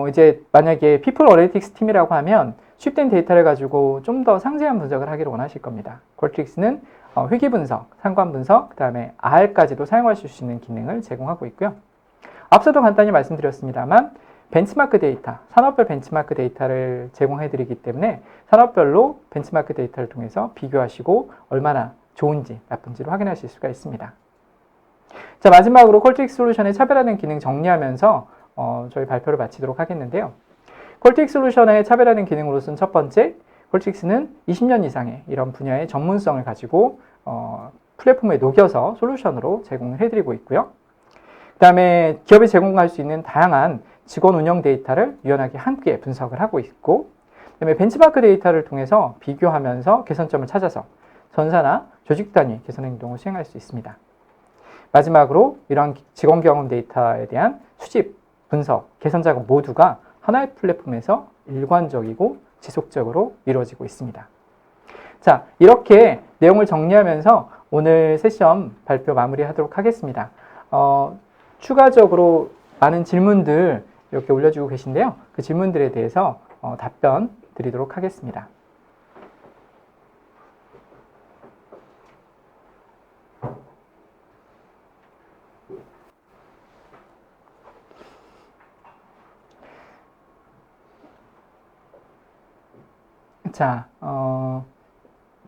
이제 만약에 People Analytics 팀이라고 하면 수집된 데이터를 가지고 좀 더 상세한 분석을 하기를 원하실 겁니다. 콜트릭스는 회귀 분석, 상관 분석, 그 다음에 R까지도 사용하실 수 있는 기능을 제공하고 있고요. 앞서도 간단히 말씀드렸습니다만 벤치마크 데이터, 산업별 벤치마크 데이터를 제공해드리기 때문에 산업별로 벤치마크 데이터를 통해서 비교하시고 얼마나 좋은지 나쁜지를 확인하실 수가 있습니다. 자, 마지막으로 콜트릭스 솔루션의 차별화된 기능 정리하면서 저희 발표를 마치도록 하겠는데요. 콜트릭스 솔루션의 차별화된 기능으로서는 첫 번째, 콜트릭스는 20년 이상의 이런 분야의 전문성을 가지고 플랫폼에 녹여서 솔루션으로 제공을 해드리고 있고요. 그 다음에 기업이 제공할 수 있는 다양한 직원 운영 데이터를 유연하게 함께 분석을 하고 있고, 그 다음에 벤치마크 데이터를 통해서 비교하면서 개선점을 찾아서 전사나 조직 단위 개선 행동을 수행할 수 있습니다. 마지막으로 이러한 직원 경험 데이터에 대한 수집, 분석, 개선 작업 모두가 하나의 플랫폼에서 일관적이고 지속적으로 이루어지고 있습니다. 자, 이렇게 내용을 정리하면서 오늘 세션 발표 마무리하도록 하겠습니다. 추가적으로 많은 질문들 이렇게 올려주고 계신데요. 그 질문들에 대해서 답변 드리도록 하겠습니다. 자,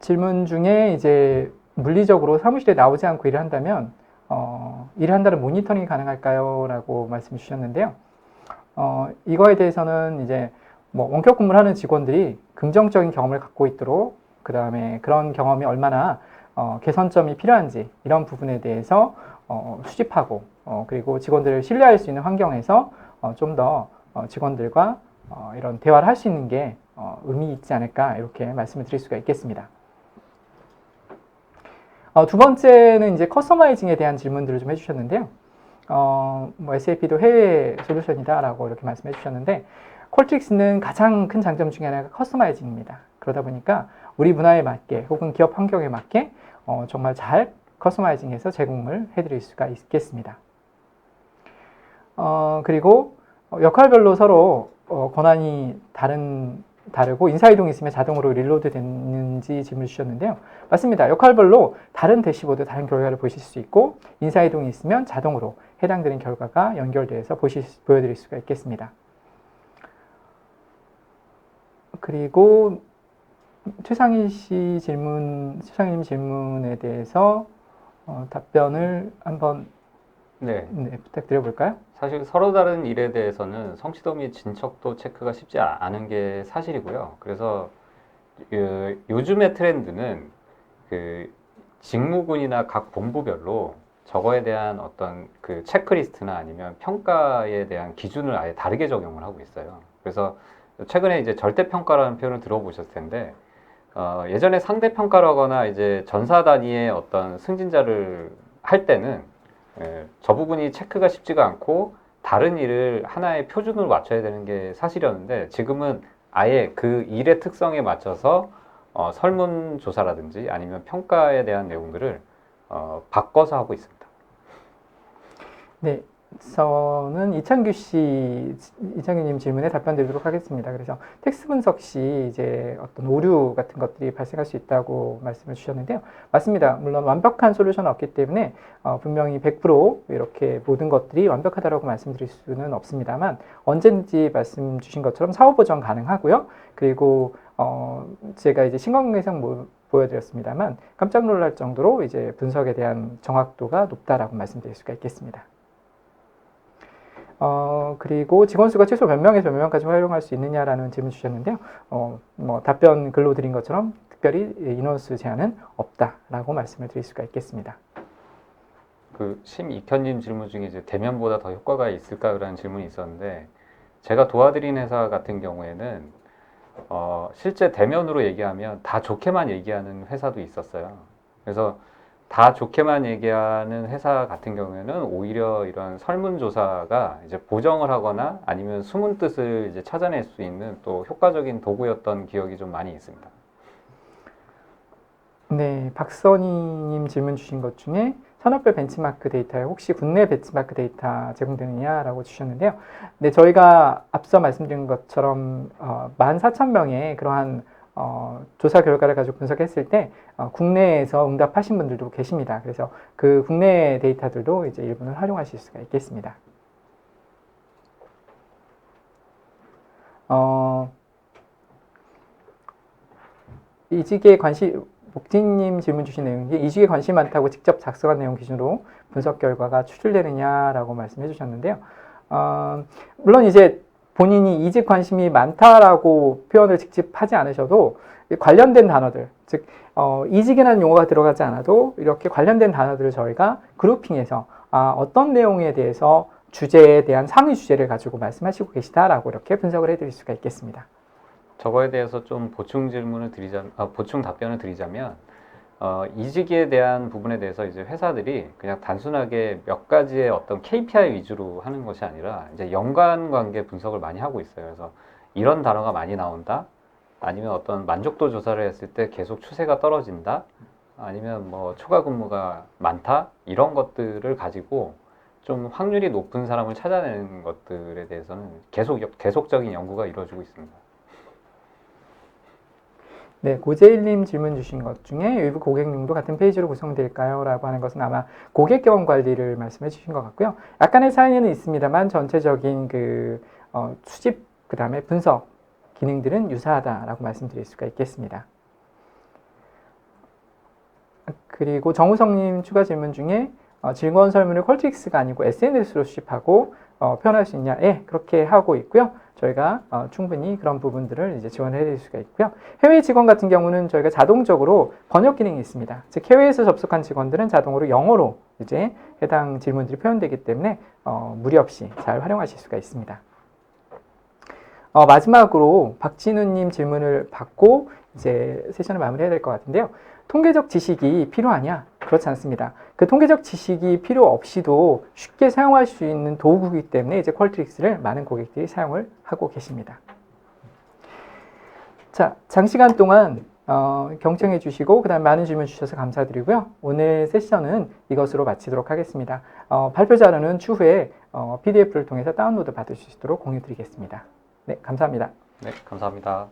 질문 중에 이제 물리적으로 사무실에 나오지 않고 일을 한다면 일을 한다는 모니터링이 가능할까요? 라고 말씀 주셨는데요. 이거에 대해서는 이제 뭐 원격 근무를 하는 직원들이 긍정적인 경험을 갖고 있도록, 그 다음에 그런 경험이 얼마나 개선점이 필요한지 이런 부분에 대해서 수집하고 그리고 직원들을 신뢰할 수 있는 환경에서 좀 더 직원들과 이런 대화를 할 수 있는 게 의미 있지 않을까 이렇게 말씀을 드릴 수가 있겠습니다. 두 번째는 이제 커스터마이징에 대한 질문들을 좀 해주셨는데요. 뭐 SAP도 해외 솔루션이다라고 이렇게 말씀해 주셨는데, 콜트릭스는 가장 큰 장점 중에 하나가 커스터마이징입니다. 그러다 보니까 우리 문화에 맞게 혹은 기업 환경에 맞게 정말 잘 커스터마이징해서 제공을 해드릴 수가 있겠습니다. 그리고 역할별로 서로 권한이 다르고 인사이동이 있으면 자동으로 릴로드 되는지 질문 주셨는데요. 맞습니다. 역할별로 다른 대시보드, 다른 결과를 보실 수 있고 인사이동이 있으면 자동으로 해당되는 결과가 연결돼서 보여드릴 수가 있겠습니다. 그리고 최상희 최상희님 질문에 대해서 답변을 한번 부탁드려 볼까요? 사실 서로 다른 일에 대해서는 성취도 및 진척도 체크가 쉽지 않은 게 사실이고요. 그래서 요즘의 트렌드는 그 직무군이나 각 본부별로 저거에 대한 어떤 그 체크리스트나 아니면 평가에 대한 기준을 아예 다르게 적용을 하고 있어요. 그래서 최근에 이제 절대평가라는 표현을 들어보셨을 텐데, 예전에 상대평가라거나 이제 전사 단위의 어떤 승진자를 할 때는 저 부분이 체크가 쉽지가 않고 다른 일을 하나의 표준으로 맞춰야 되는 게 사실이었는데, 지금은 아예 그 일의 특성에 맞춰서 설문조사라든지 아니면 평가에 대한 내용들을 바꿔서 하고 있습니다. 네, 저는 이창규님 질문에 답변 드리도록 하겠습니다. 그래서 텍스트 분석 시 이제 어떤 오류 같은 것들이 발생할 수 있다고 말씀을 주셨는데요. 맞습니다. 물론 완벽한 솔루션은 없기 때문에 분명히 100% 이렇게 모든 것들이 완벽하다고 말씀드릴 수는 없습니다만, 언제든지 말씀 주신 것처럼 사후 보정 가능하고요. 그리고 제가 이제 신광영상 보여드렸습니다만 깜짝 놀랄 정도로 이제 분석에 대한 정확도가 높다라고 말씀드릴 수가 있겠습니다. 그리고 직원 수가 최소 몇 명에서 몇 명까지 활용할 수 있느냐라는 질문 주셨는데요. 뭐 답변 글로 드린 것처럼 특별히 인원수 제한은 없다라고 말씀을 드릴 수가 있겠습니다. 그 심익현님 질문 중에 이제 대면보다 더 효과가 있을까라는 질문이 있었는데, 제가 도와드린 회사 같은 경우에는 실제 대면으로 얘기하면 다 좋게만 얘기하는 회사도 있었어요. 그래서 다 좋게만 얘기하는 회사 같은 경우에는 오히려 이런 설문조사가 이제 보정을 하거나 아니면 숨은 뜻을 이제 찾아낼 수 있는 또 효과적인 도구였던 기억이 좀 많이 있습니다. 네, 박선희님 질문 주신 것 중에 산업별 벤치마크 데이터에 혹시 국내 벤치마크 데이터 제공되느냐라고 주셨는데요. 네, 저희가 앞서 말씀드린 것처럼 14,000명의 그러한 조사 결과를 가지고 분석했을 때 국내에서 응답하신 분들도 계십니다. 그래서 그 국내 데이터들도 이제 일부는 활용하실 수가 있겠습니다. 이직에 관심, 목진님 질문 주신 내용이 이직에 관심이 많다고 직접 작성한 내용 기준으로 분석 결과가 추출되느냐라고 말씀해 주셨는데요. 물론 이제 본인이 이직 관심이 많다라고 표현을 직접 하지 않으셔도 관련된 단어들, 즉 이직이라는 용어가 들어가지 않아도 이렇게 관련된 단어들을 저희가 그룹핑해서 어떤 내용에 대해서 주제에 대한 상위 주제를 가지고 말씀하시고 계시다라고 이렇게 분석을 해드릴 수가 있겠습니다. 저거에 대해서 좀 보충 답변을 드리자면, 이직에 대한 부분에 대해서 이제 회사들이 그냥 단순하게 몇 가지의 어떤 KPI 위주로 하는 것이 아니라 이제 연관관계 분석을 많이 하고 있어요. 그래서 이런 단어가 많이 나온다, 아니면 어떤 만족도 조사를 했을 때 계속 추세가 떨어진다, 아니면 뭐 초과 근무가 많다, 이런 것들을 가지고 좀 확률이 높은 사람을 찾아내는 것들에 대해서는 계속적인 연구가 이루어지고 있습니다. 네, 고재일님 질문 주신 것 중에 일부 고객용도 같은 페이지로 구성될까요? 라고 하는 것은 아마 고객 경험 관리를 말씀해 주신 것 같고요. 약간의 차이는 있습니다만 전체적인 수집, 그 다음에 분석 기능들은 유사하다라고 말씀드릴 수가 있겠습니다. 그리고 정우성님 추가 질문 중에 즐거운 설문을 퀄트릭스가 아니고 SNS로 수집하고 표현할 수 있냐? 예, 그렇게 하고 있고요. 저희가 충분히 그런 부분들을 이제 지원해 드릴 수가 있고요. 해외 직원 같은 경우는 저희가 자동적으로 번역 기능이 있습니다. 즉 해외에서 접속한 직원들은 자동으로 영어로 이제 해당 질문들이 표현되기 때문에 무리 없이 잘 활용하실 수가 있습니다. 마지막으로 박진우님 질문을 받고 이제 세션을 마무리해야 될 것 같은데요. 통계적 지식이 필요하냐? 그렇지 않습니다. 그 통계적 지식이 필요 없이도 쉽게 사용할 수 있는 도구이기 때문에 이제 퀄트릭스를 많은 고객들이 사용을 하고 계십니다. 자, 장시간 동안 경청해 주시고 그다음 많은 질문 주셔서 감사드리고요. 오늘 세션은 이것으로 마치도록 하겠습니다. 발표 자료는 추후에 PDF를 통해서 다운로드 받으실 수 있도록 공유 드리겠습니다. 네, 감사합니다. 네, 감사합니다.